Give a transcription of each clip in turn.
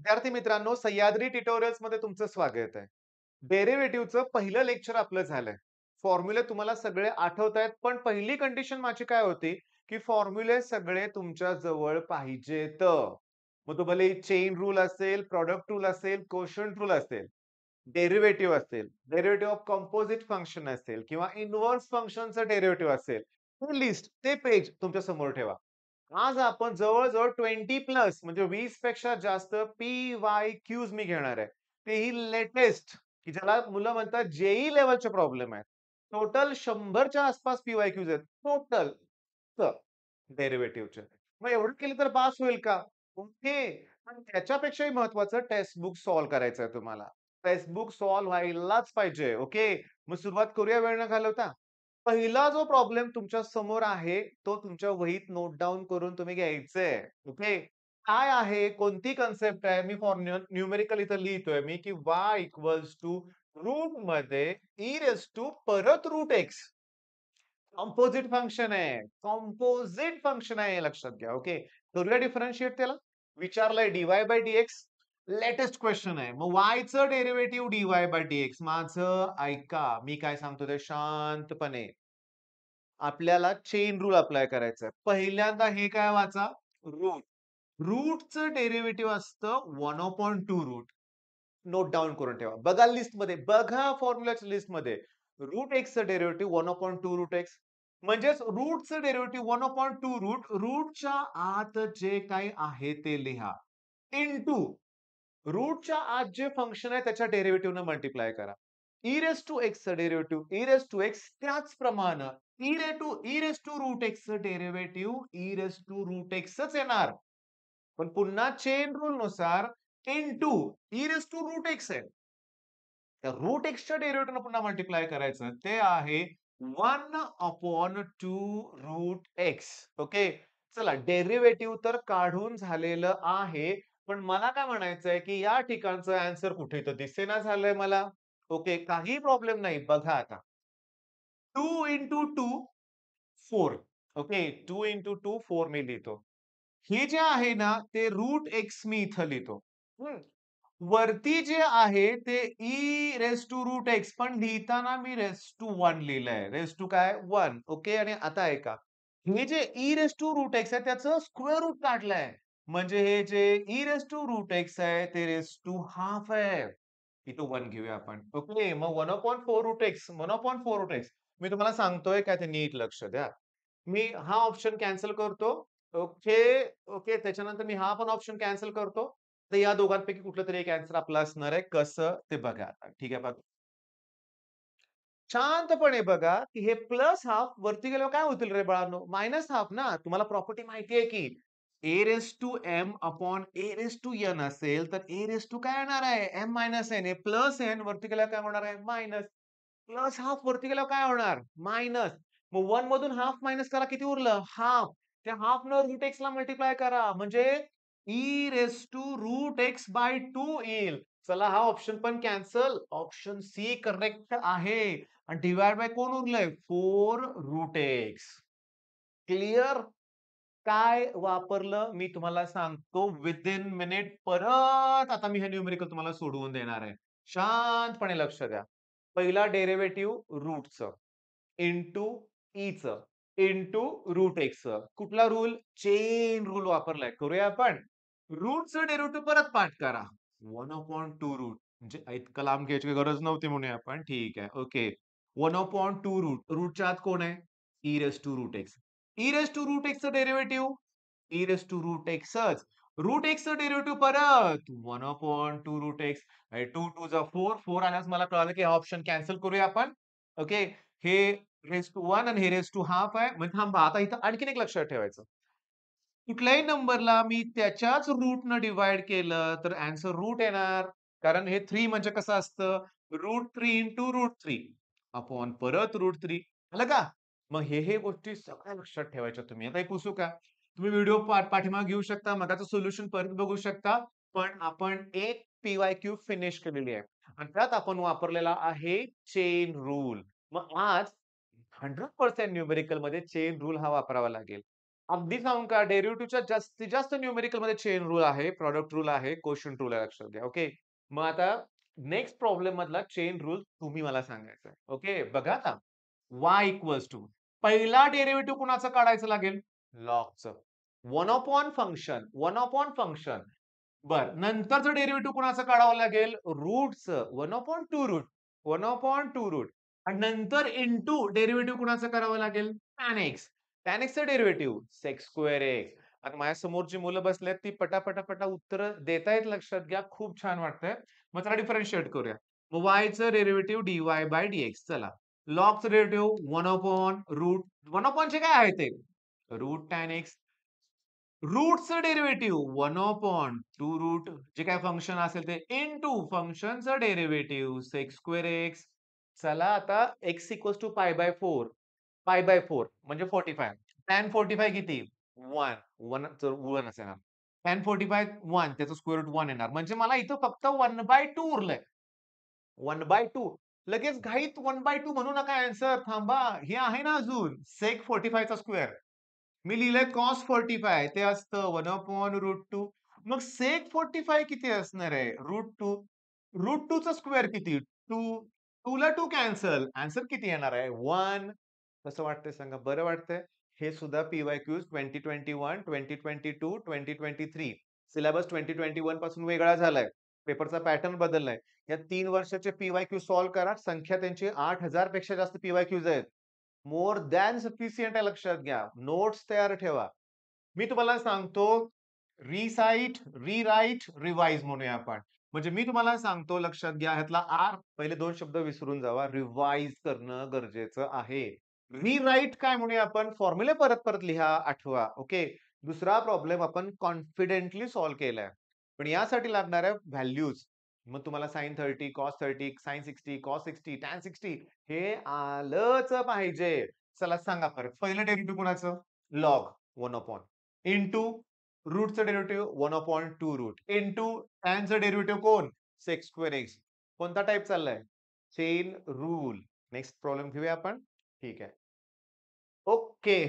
विद्यार्थी मित्रांनो, सह्याद्री ट्युटोरियल्स मध्ये तुमचं स्वागत आहे. डेरिव्हेटिव्हचं पहिलं लेक्चर आपलं झालंय. फॉर्म्युले तुम्हाला सगळे आठवतायत, पण पहिली कंडिशन माझी काय होती, की फॉर्म्युले सगळे तुमच्या जवळ पाहिजेत. मग तो भले चेन रूल असेल, प्रॉडक्ट रूल असेल, कोशंट रूल असेल, डेरिव्हेटिव्ह असेल, डेरिव्हेटिव्ह ऑफ कंपोझिट फंक्शन असेल किंवा इन्व्हर्स फंक्शनचं डेरिव्हेटिव्ह असेल. ते लिस्ट, ते पेज तुमच्या समोर ठेवा. आज आपण जवळ-जवळ 20 प्लस म्हणजे 20 पेक्षा जास्त पी-वाय-क्यूज मी घेणार आहे. तेही लेटेस्ट, की ज्याला मुलं म्हणतात जेईई लेव्हलचे प्रॉब्लेम आहेत. टोटल 100च्या आसपास पी-वाय-क्यूज आहेत. टोटल डेरिव्हेटिव्हचे. मग एवढं केलं तर बास होईल का? ओके. पण त्याच्यापेक्षाही महत्त्वाचं टेक्स्ट बुक सॉल्व्ह करायचं आहे तुम्हाला. टेक्स्ट बुक सॉल्व्ह व्हायलाच पाहिजे. ओके. मग सुरुवात करूया वेळ न घालवता. पहिला जो प्रॉब्लेम तुमच्या समोर आहे, तो तुमच्या वहीत नोट डाउन करून तुम्ही घ्यायचंय. ओके. काय आहे? कोणती कन्सेप्ट आहे? मी फॉर न्यूमेरिकल इथं लिहितोय मी, की y इक्वॉल्स टू रूटमध्ये ई रेज टू परत रूट एक्स. कंपोझिट फंक्शन आहे. कंपोझिट फंक्शन आहे हे लक्षात घ्या. ओके. करूया डिफरन्शिएट त्याला. विचारलंय dy/dx. लेटेस्ट क्वेश्चन आहे. मग y चं डेरिव्हेटिव्ह dy/dx. माझं ऐका. मी काय सांगतो ते शांतपणे. आपल्याला चेन रूल अप्लाय करायचा आहे. पहिल्यांदा हे काय वाचा? रूट. रूटचं डेरिव्हेटिव्ह असतं 1/2 रूट. नोट डाउन करून ठेवा. बघा लिस्टमध्ये, बघा फॉर्म्युलाच्या लिस्टमध्ये. रूट एक्सचं डेरिव्हेटिव्ह 1/2 रूट एक्स. म्हणजेच रूटचं डेरिव्हेटिव्ह 1/2 रूट, रूटच्या आत जे काही आहे ते लिहा. इंटू रूटच्या आत जे फंक्शन आहे त्याच्या डेरिव्हेटिव्हनं मल्टिप्लाय करा. ई रेज टू एक्सचं derivative e raise to x त्याचप्रमाणे ई रेज टू रूट एक्सचं derivative e raise to root एक्सच येणार. पण पुन्हा चेन रूल नुसार into e raise to root x आहे. त्या रूट एक्सच्या डेरिव्हेटिव्हनं पुन्हा मल्टिप्लाय करायचं. ते आहे 1/2 रूट एक्स. ओके. चला डेरिव्हेटिव्ह तर काढून झालेलं आहे. पण मला काय म्हणायचंय, की या ठिकाणचं ॲन्सर कुठे तर दिसेना झालंय मला. ओके. काही प्रॉब्लेम नाही. बघा आता. 2 इंटू 2 4. ओके. 2 इंटू 2 4 मी लिहितो. हे जे आहे ना, ते रूट एक्स मी इथं लिहितो. हं. वरती जे आहे ते e raise to root x पण लिहिताना मी रेज टू 1 लिहिलंय. रेज टू काय? 1. ओके. आणि आता ऐका. हे जे e raise to root x आहे त्याचं स्क्वेअर रूट काढलंय. म्हणजे हे जे e raise to root x आहे ते रेज टू हाल्फ आहे. इथं 1 घेऊया आपण. ओके. मग 1/4 रूट एक्स, 1/4 रूट एक्स. मी तुम्हाला सांगतोय काय ते नीट लक्ष द्या. मी हा ऑप्शन कॅन्सल करतो. Okay, okay. त्याच्यानंतर मी हा पण ऑप्शन कॅन्सल करतो. तर या दोघांपैकी कुठलंतरी एक ॲन्सर आपला असणार आहे. कसं ते बघा आता. ठीक आहे बघा. शांतपणे बघा, की हे प्लस हाल्फ वरती गेल्यावर काय होतील रे बाळांनो? मायनस हाल्फ ना. तुम्हाला प्रॉपर्टी माहिती आहे की a raise to m upon a raise to n असेल, तर ए रेज टू काय येणार आहे? M minus n. Plus n वरती गेल्यावर काय होणार आहे? मायनस. प्लस हाल्फ वरती गेल्यावर काय होणार? मायनस. मग 1 मधून हाल्फ मायनस करा किती उरलं? हाल्फ. त्या हाल्फनं रूट एक्सला मल्टिप्लाय करा. म्हणजे e raise to root x by 2 येईल. चला हा ऑप्शन पण कॅन्सल. ऑप्शन सी करेक्ट आहे. आणि डिव्हाइड बाय कोण उरलंय? 4 रूट एक्स. क्लिअर? काय वापरलं मी तुम्हाला सांगतो विथिन मिनिट परत आता मी हे न्यूमेरिकल तुम्हाला सोडवून देणार आहे. शांतपणे लक्ष द्या. पहिला डेरिव्हेटिव्ह रूटचं इंटू ईचं इंटू रूट एक्सचं. कुठला रूल? चेन रूल वापरलाय. करूया आपण. रूटचं डेरिव्हेटिव्ह परत पाठ करा. 1/2 रूट म्हणजे इतकं लांब घ्यायची गरज नव्हती म्हणूया आपण. ठीक आहे. ओके. 1/2 रूट. रूटच्या आत कोण आहे? E raise to root x. E raise to root एक्सचं derivative e raise to root एक्सच. रूट एक्सचं डेरिव्हेटिव्ह परत 1/2 रूट एक्स. 2 2 जा 4. 4 आल्यास मला कळालं की हा ऑप्शन कॅन्सल करूया आपण. ओके. हे रेज टू 1 आणि हे रेज टू हाल्फ आहे. म्हणजे थांबा आता इथं आणखीन एक लक्षात ठेवायचं. कुठल्याही नंबरला मी त्याच्याच रूटनं डिव्हाईड केलं तर ॲन्सर रूट येणार. कारण हे 3 म्हणजे कसं असतं? √3 इंटू √3 अपॉन परत √3 आलं का? मग हे गोष्टी सगळ्या लक्षात ठेवायच्या तुम्ही. आता एक पुसू का? तुम्ही व्हिडिओ पाठीमागे घेऊ शकता. मगाचं सोल्युशन परत बघू शकता. पण आपण एक पी-वाय-क्यू फिनिश केलेली आहे. आणि त्यात आपण वापरलेला आहे चेन रूल. मग आज 100% न्यूमेरिकलमध्ये चेन रूल हा वापरावा लागेल. अगदी सांगू का डेरिव्हेटिव्हच्या जास्तीत जास्त न्यूमेरिकल मध्ये चेन रूल आहे, प्रॉडक्ट रूल आहे, कोशंट रूल आहे लक्षात घ्या. ओके. मग आता नेक्स्ट प्रॉब्लेम मधला चेन रूल तुम्ही मला सांगायचा आहे. ओके. बघा आता y इक्वल्स टू पहिला डेरिव्हेटिव्ह कुणाचं काढायचं लागेल? लॉगचं. 1 अपॉन फंक्शन, 1 अपॉन फंक्शन. बरं. नंतरचं डेरिव्हेटिव्ह कुणाचं काढावं लागेल? रूटचं. 1 अपॉन 2 रूट. 1 upon 2 root. आणि नंतर इंटू डेरिव्हेटिव्ह कुणाचं करावं लागेल? tan x. tan x चं डेरिव्हेटिव्ह sec स्क्वेअर x. आता माझ्या समोर जी मुलं बसलेत ती पटा उत्तरं देतायत लक्षात घ्या. खूप छान वाटतंय. मग चला डिफरंशिएट करूया. मग y चं डेरिव्हेटिव्ह dy बाय dx. चला. लॉगचं डेरिव्हेटिव्ह 1 अपॉन रूट 1 अपॉनचे काय आहे ते? Root tan x. रूटचं डेरिव्हेटिव्ह 1 अपॉन 2 रूट जे काही फंक्शन असेल ते इंटू फंक्शनचं डेरिव्हेटिव्ह sec स्क्वेअर x. चला आता x equals to pi by 4. Pi by 4 म्हणजे 45. tan 45 किती? 1. 1 जर 1 असेल ना. tan 45 1 त्याचं स्क्वेअर रूट 1 येणार. म्हणजे मला इथं फक्त 1/2 उरलंय. 1/2 लगेच घाईत 1/2 म्हणू नका आन्सर. थांबा. हे आहे ना अजून sec 45 चा स्क्वेअर. मी लिहिलंय cos 45 ते असतं 1/√2. मग sec 45 किती असणार आहे? √2. √2 चा स्क्वेअर किती? 2. 2 ला 2 कॅन्सल. आन्सर किती येणार आहे? 1. कसं वाटतंय सांगा? बरं वाटतंय? हे सुद्धा पी-वाय-क्यूज 2021, 2022, 2023 सिलेबस 2021 पासून वेगळा झालाय. पेपरचा पॅटर्न बदललाय. या 3 वर्षाचे पी-वाय-क्यू सॉल्व्ह करा. संख्या त्यांची 8,000 पेक्षा जास्त पी-वाय-क्यूज आहेत. मोर दॅन सफिशियंट आहे लक्षात घ्या. नोट्स तयार ठेवा. मी तुम्हाला सांगतो रिसाइट, रिराइट, रिवाइज म्हणूया आपण. म्हणजे मी तुम्हाला सांगतो लक्षात घ्या ह्यातला आर पहिले 2 शब्द विसरून जावा. रिवाइज करणं गरजेचं आहे. रिराइट काय म्हणूया आपण? फॉर्म्युले परत-परत लिहा, आठवा. ओके. दुसरा प्रॉब्लेम आपण कॉन्फिडेंटली सॉल्व्ह केलाय. पण यासाठी लागणाऱ्या व्हॅल्यूज मग तुम्हाला sin 30, cos 30, sin 60, cos 60, tan 60 हे आलंच पाहिजे. चला सांगा परत. पहिलं डेरिव्हेटिव्ह कुणाचं? लॉग 1 अपॉन इंटू रूटचं डेरिव्हेटिव्ह 1 अपॉन 2 रूट इंटू टॅनचं डेरिव्हेटिव्ह कोण? Sec square x. कोणता टाइप चाललाय? Chain rule. नेक्स्ट प्रॉब्लेम घेऊया आपण. ठीक आहे. ओके.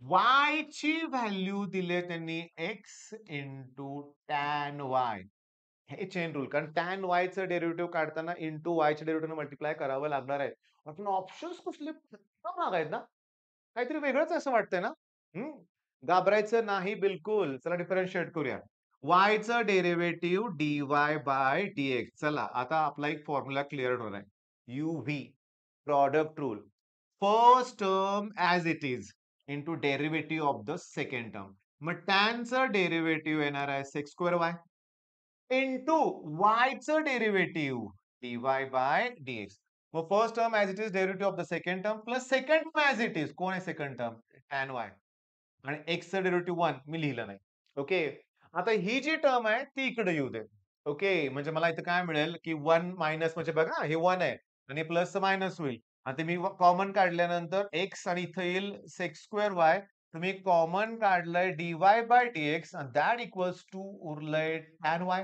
y ची व्हॅल्यू दिली त्यांनी x इंटू टॅन y. हे चेन रूल कारण टॅन y चं डेरिव्हेटिव्ह काढताना इंटू y च्या डेरिव्हेटिव्हने मल्टिप्लाय करावं लागणार आहे. पण ऑप्शन्स कसले खतरनाक आहेत ना? काहीतरी वेगळंच असं वाटतंय ना? हं. घाबरायचं नाही बिलकुल. चला डिफरंशिएट करूया. y चं डेरिव्हेटिव्ह dy बाय dx. चला आता आपला एक फॉर्म्युला क्लिअर होणार आहे. UV product rule. First term as it is into derivative of the second term. मग टॅनचं डेरिव्हेटिव्ह येणार आहे sec square y into y चं डेरिव्हेटिव्ह dy बाय dx. मग first term as it is derivative of the second term plus second term as it is. कोण आहे second term? Tan y. आणि x चं derivative 1 मी लिहिलं नाही. Okay. आता ही जी टर्म आहे ती इकडे येऊ दे. ओके. म्हणजे मला इथं काय मिळेल, की 1 मायनस म्हणजे बघा हे 1 आहे आणि प्लसचं मायनस होईल. आणि ते मी कॉमन काढल्यानंतर x आणि इथं येईल सेक स्क्वेअर y. तुम्ही कॉमन काढलंय dy बाय dx आणि दॅट इक्वल्स टू उरलंय टॅन y.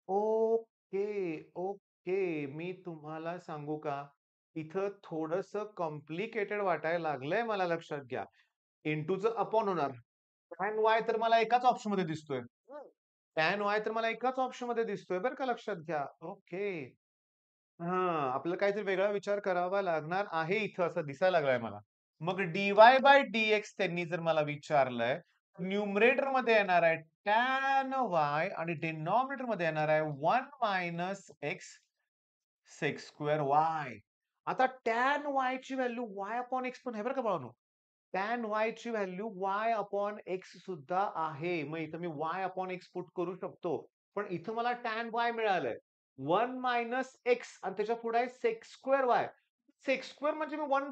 Okay, okay. मी तुम्हाला सांगू का? इथं थोडंसं कॉम्प्लिकेटेड वाटायला लागलंय मला लक्षात घ्या. इंटूचं अपॉन होणार. टॅन वाय तर मला एकाच ऑप्शनमध्ये दिसतोय. टॅन वाय तर मला एकाच ऑप्शनमध्ये दिसतोय बरं का लक्षात घ्या. ओके. हां, आपल्याला काहीतरी वेगळा विचार करावा लागणार आहे इथं असं दिसायला लागलंय मला. मग dy बाय dx त्यांनी जर मला विचारलंय, न्यूमरेटरमध्ये येणार आहे टॅन वाय आणि डिनॉमिनेटरमध्ये येणार आहे 1 minus x sec square y. आता टॅन वाय ची व्हॅल्यू y अपॉन एक्स पण आहे बरं का बाळांनो. टॅन वाय ची व्हॅल्यू y अपॉन एक्स सुद्धा आहे. मग इथं मी y अपॉन एक्स पुट करू शकतो. पण इथं मला टॅन वाय मिळालंय. 1 मायनस एक्स आणि त्याच्या पुढे आहे sec square y. Sec square म्हणजे मी 1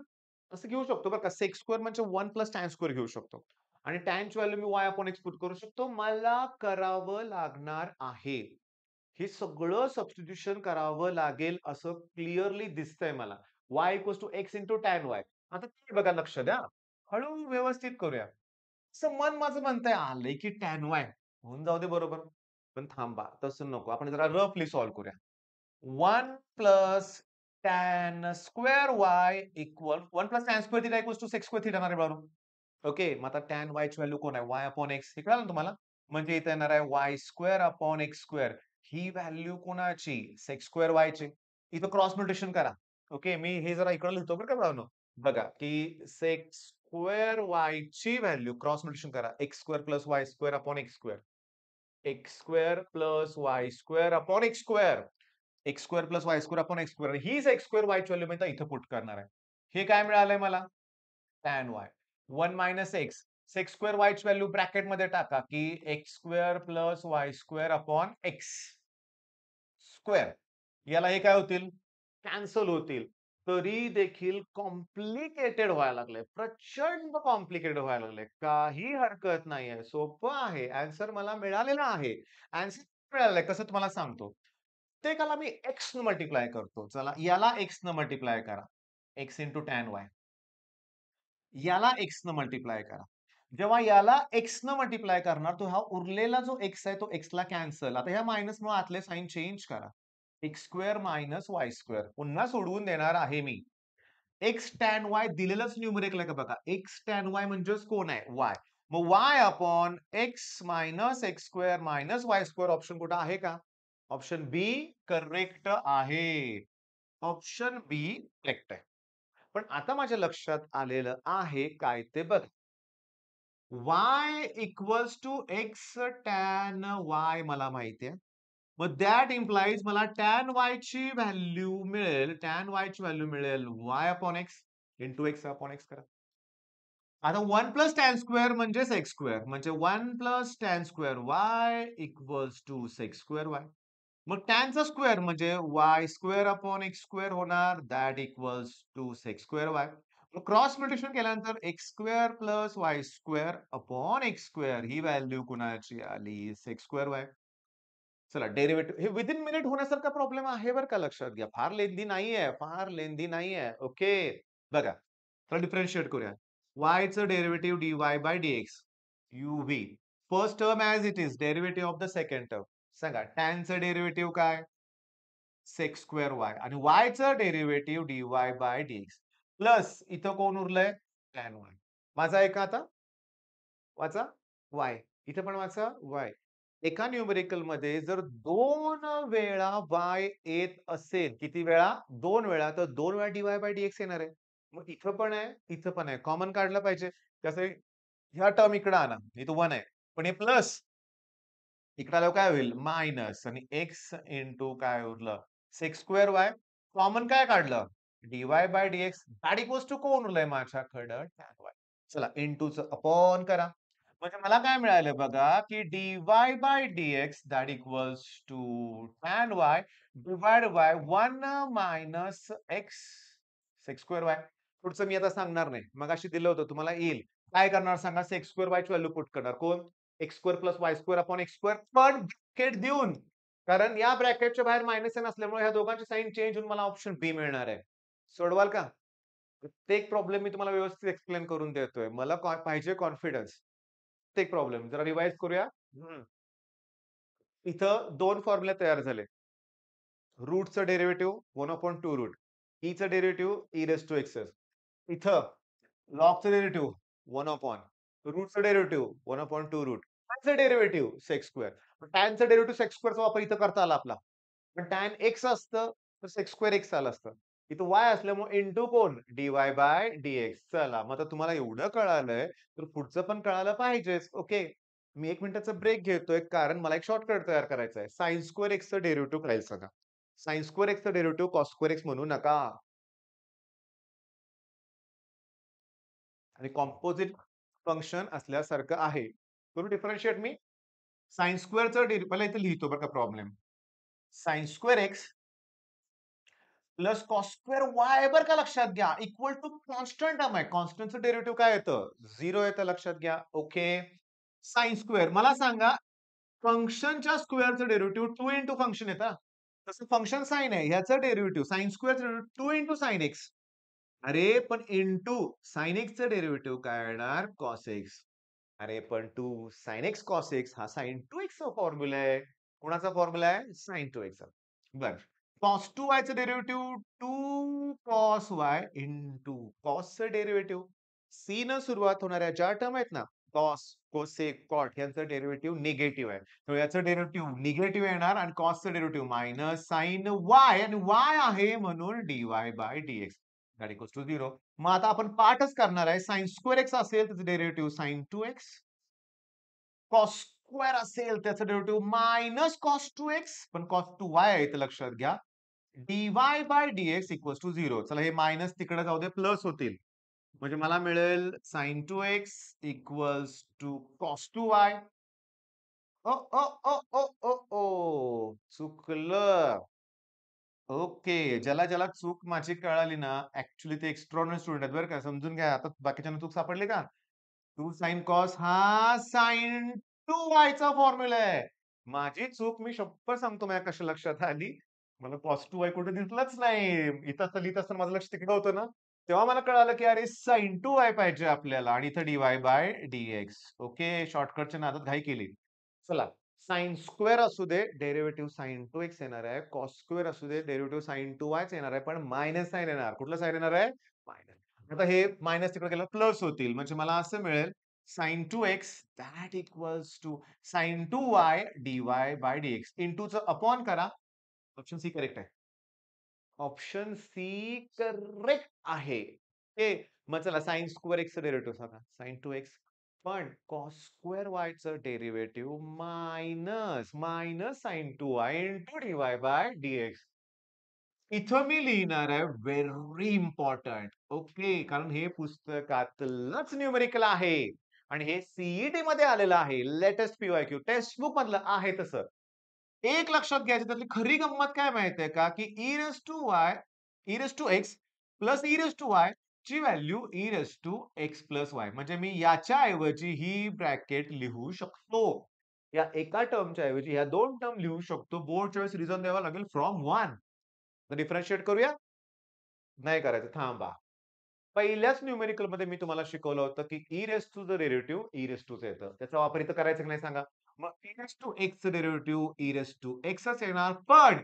असं घेऊ शकतो बरं का. सेक स्क्वेअर म्हणजे 1 प्लस टॅन स्क्वेअर घेऊ शकतो. आणि टॅनची व्हॅल्यू मी y अपॉन एक्स पुट करू शकतो. मला करावं लागणार आहे. हे सगळं सबस्टिट्यूशन करावं लागेल असं क्लिअरली दिसतंय मला. y equals to x into tan y. आता तुम्ही बघा लक्ष द्या. हळू व्यवस्थित करूया. असं मन माझं म्हणतंय आलंय की टॅन वाय. होऊन जाऊ दे बरोबर. पण थांबा तसं नको. आपण जरा रफली सॉल्व्ह करूया. 1 plus tan square y equal 1 plus tan square theta equals to sec square theta ना रे बाळांनो. ओके. मग आता टॅन वायची व्हॅल्यू कोण आहे? Y upon x. हे कळालं ना तुम्हाला? म्हणजे इथे येणार आहे y square upon x square. ही व्हॅल्यू कोणाची? सेक स्क्वेअर वायची. इथं क्रॉस म्युटेशन करा. ओके. मी हे जरा इकडं लिहितो बरं का बाळांनो. बघा, की सेक स्क्वेअर वायची व्हॅल्यू क्रॉस म्युटेशन करा. X square plus y square upon x square. X square plus y square upon x square. X square plus y square upon x square. हीच एक्स स्क्वेअर वायची व्हॅल्यू मी आता इथं put करणार आहे. हे काय मिळालंय मला? Tan y. 1 minus x. Sec square वायची व्हॅल्यू ब्रॅकेटमध्ये टाका, की x square plus y square upon x square. याला हे काय होतील? कॅन्सल होतील. तरी देखील कॉम्प्लिकेटेड व्हायला लागलंय. प्रचंड कॉम्प्लिकेटेड व्हायला लागलंय. काही हरकत नाहीये. सोपं आहे. ॲन्सर मला मिळालेला आहे. ॲन्सर मिळालंय कसं तुम्हाला सांगतो. प्रत्येकाला मी एक्स न मल्टिप्लाय करतो. चला याला एक्स न मल्टिप्लाय करा. X into tan y. याला एक्स न मल्टिप्लाय करा. जेव्हा याला एक्स न मल्टिप्लाय करणार, तो हा उरलेला जो एक्स आहे तो एक्सला कॅन्सल. आता ह्या मायनसमुळे आतले साइन चेंज करा. X square minus y square. पुन्हा सोडवून देणार आहे मी. एक्स टॅन वाय दिलेलंच न्यूमरिकल आहे का बघा. एक्स टॅन वाय म्हणजेच कोण आहे? वाय. मग Y upon x minus x square minus y square option कुठं आहे का? ऑप्शन बी करेक्ट आहे. ऑप्शन बी करेक्ट आहे. पण आता माझ्या लक्षात आलेलं आहे काय ते बघा. y equals to x tan y मला माहिती आहे. मग दॅट इम्प्लाइज मला टॅन वाय ची व्हॅल्यू मिळेल. टॅन वाय ची व्हॅल्यू मिळेल y upon x into x upon x करा. आता 1 प्लस टॅन स्क्वेअर म्हणजे सेक स्क्वेअर. म्हणजे 1 plus tan square y equals to sec square y. मग टॅनचा स्क्वेअर म्हणजे y square upon x square होणार. That equals to sec square y. Cross multiplication केल्यानंतर x square plus y square upon x square ही value कुणाची आली? Sec square y. चला derivative हे विदिन मिनिट होण्यासारखा प्रॉब्लेम आहे बरं का, लक्षात घ्या. फार लेंदी नाहीये, फार लेंदी नाहीये. ओके. बघा. तर डिफरन्शिएट करूया. y चं derivative dy by dx. uv. First term as it is. Derivative of the second term. सांगा tan चं डेरिव्हेटिव्ह काय? सेक स्क्वेअर वाय आणि y चं derivative dy by dx. Plus इथं कोण उरलंय? Tan Y. माझा आहे का आता? वाचा. वाय. इथे पण वाचा वाय. एका न्यूमेरिकलमध्ये जर 2 वेळा y येत असेल, किती वेळा? 2 वेळा, तर 2 वेळा dy बाय dx येणार आहे. मग इथं पण आहे, इथं पण आहे. कॉमन काढलं पाहिजे. त्यासाठी ह्या टर्म इकडे आणा. इथं 1 आहे. पण हे प्लस इकडे आल्यावर काय होईल? मायनस आणि एक्स इंटू काय उरलं? सेक स्क्वेअर वाय. कॉमन काय काढलं? dy by dx. That equals to कोण उरलंय माझ्याकडं? Tan y. चला इंटूचं अपॉन करा. म्हणजे मला काय मिळालं बघा, की dy by dx that equals to tan y divide by 1 minus x sec square y. पुढचं मी आता सांगणार नाही. मगाशी दिलं होतं तुम्हाला येईल. काय करणार सांगा? सेक स्क्वेअर वायची व्हॅल्यू पुट करणार. कोण? X square plus y square upon x square पण ब्रॅकेट देऊन. कारण या ब्रॅकेटच्या बाहेर मायनस एन असल्यामुळे ह्या दोघांची साइन चेंज होऊन मला ऑप्शन बी मिळणार आहे. सोडवाल का? प्रत्येक प्रॉब्लेम मी तुम्हाला व्यवस्थित एक्सप्लेन करून देतोय. मला पाहिजे कॉन्फिडन्स. प्रत्येक प्रॉब्लेम जरा रिवाइज करूया. इथं 2 फॉर्म्युले तयार झाले. रूटचं डेरिव्हेटिव्ह 1/2 रूट. ईचं डेरिव्हेटिव्ह ई रेज टू एक्सेस. इथं लॉगचं डेरिव्हेटिव्ह 1 अपॉन. रूटचं डेरिव्हेटिव्ह 1/2 रूट. टॅनचं डेरिव्हेटिव्ह सेक स्क्वेअर. टॅनचं डेरिव्हेटिव्ह सेक स्क्वेअरचा वापर इथं करता आला आपला. पण टॅन एक्स असतं, तर सेक स्क्वेअर एक्स आलं असतं. इथं वाय असल्यामुळे इंटू कोण? dy by dx. चला, मग आता तुम्हाला एवढं कळालंय, तर पुढचं पण कळालं पाहिजेच. ओके. मी 1 मिनिटाचा ब्रेक घेतोय, कारण मला एक शॉर्टकट तयार करायचा आहे. साइन स्क्वेअर एक्सचं डेरिव्हेटिव्ह काय सांगा? साइन स्क्वेअर एक्सचं डेरिव्हेटिव्ह कॉस स्क्वेअर एक्स म्हणू नका. आणि कॉम्पोझिट फंक्शन असल्यासारखं आहे. करू डिफरन्शिएट मी? साइन स्क्वेअरचं पहिला इथे लिहितो बरं का problem. Sign square x plus cos square Y बरं का, लक्षात घ्या. इक्वल टू कॉन्स्टंट टर्म आहे. कॉन्स्टंटचं डेरिव्हेटिव्ह काय येतं? 0 येतं, लक्षात घ्या. ओके. साइन स्क्वेअर मला सांगा, फंक्शनच्या स्क्वेअरचं डेरिव्हेटिव्ह 2 इंटू फंक्शन येतं. तसं फंक्शन साइन आहे. ह्याचं डेरिव्हेटिव्ह साइन स्क्वेअरचं डेरिव्हेटिव्ह 2 इंटू साइन एक्स. अरे पण इंटू साइन एक्सचं डेरिव्हेटिव्ह काय येणार? Cos x. अरे पण 2 साइन एक्स कॉस एक्स हा साइन 2x चा फॉर्म्युला आहे. कोणाचा फॉर्म्युला आहे? साइन 2x चा. बरं. कॉस 2y चं डेरिव्हेटिव्ह 2 कॉस y इंटू कॉसचं डेरिव्हेटिव्ह सी न सुरुवात होणाऱ्या ज्या टर्म आहेत ना, कॉस, कोसेक, कॉट यांचं डेरिव्हेटिव्ह निगेटिव्ह आहे. तर याचं डेरिव्हेटिव्ह निगेटिव्ह येणार आणि कॉसचं डेरिव्हेटिव्ह मायनस साइन वाय आणि वाय आहे म्हणून dy by dx that equals to 0. मग आता आपण पाठच करणार आहे. साइन स्क्वेअर एक्स असेल त्याचं derivative sign 2x. Cos square असेल त्याचं डेरिव्हेटिव्ह मायनस कॉस 2x. पण कॉस 2y आहे इथे लक्षात घ्या. dy by dx equals to 0. चला हे मायनस तिकडे जाऊ दे, प्लस होतील. म्हणजे मला मिळेल sin 2x equals to cos 2y. ओ, ओ, ओ, ओ, ओ, ओ. चुकलं. ओके. ज्याला चूक माझी कळाली ना, ऍक्च्युली ते एक्स्ट्राऑर्डिनरी स्टुडंट आहेत बरं का. समजून घ्या. आता बाकीच्यांना चूक सापडली का? 2 sin cos हा sin 2y चा फॉर्म्युला आहे. माझी चूक मी शप्पथ सांगतो माझ्या कशा लक्षात आली. मला cos 2y कुठे दिसलंच नाही. इथं असं लिहित असताना माझं लक्ष तिकडे होतं ना, तेव्हा मला कळालं की अरे sin 2y पाहिजे आपल्याला आणि इथं dy बाय dx. ओके. शॉर्टकटच्या नादात घाई केली. चला. साइन स्क्वेअर असू दे, डेरिव्हेटिव्ह साइन 2x येणार आहे. कॉस स्क्वेअर असू दे, डेरिव्हेटिव्ह साइन 2y येणार आहे. पण मायनस साइन येणार. कुठलं साइन येणार आहे? मायनस. आता हे मायनस तिकडे गेलं प्लस होतील. म्हणजे मला असं मिळेल sin 2x that equals to sin 2y dy by dx. इंटूचं अपॉन करा. ऑप्शन सी करेक्ट आहे. ऑप्शन सी करेक्ट आहे. हे मग चला साइन स्क्वेअर एक्सचं डेरिव्हेटिव्ह सांगा. साइन 2x पण कॉस स्क्वेअर वायचं derivative minus sine 2y into dy by dx. इथं मी लिहिणार आहे व्हेरी इम्पॉर्टंट. ओके. कारण हे पुस्तकातलंच न्यूमेरिकल आहे आणि हे सीईटी मध्ये आलेलं आहे. लेटेस्ट पीवायक्यू टेक्स्ट बुक मधलं आहे तसं. एक लक्षात घ्यायचं त्यातली खरी गंमत काय माहितीये का, की e raise to x plus e raise to y ची value e raise to x plus y म्हणजे मी याच्या ऐवजी ही ब्रॅकेट लिहू शकतो. या एका टर्मच्या ऐवजी ह्या दोन टर्म लिहू शकतो. बोर्डच्या वेळेस रिझन द्यावा लागेल फ्रॉम 1. डिफरन्शिएट करूया? नाही करायचं. थांबा. पहिल्याच न्यूमेरिकल मध्ये मी तुम्हाला शिकवलं होतं, की ई रेस टू चं डेरिव्हेटिव्ह ई रेस टूचं येतं. त्याचा वापर इथं करायचा की नाही सांगा? मग ई रेस टू एक्सचं डेरिव्हेटिव्ह ई रेस टू एक्सच येणार. पण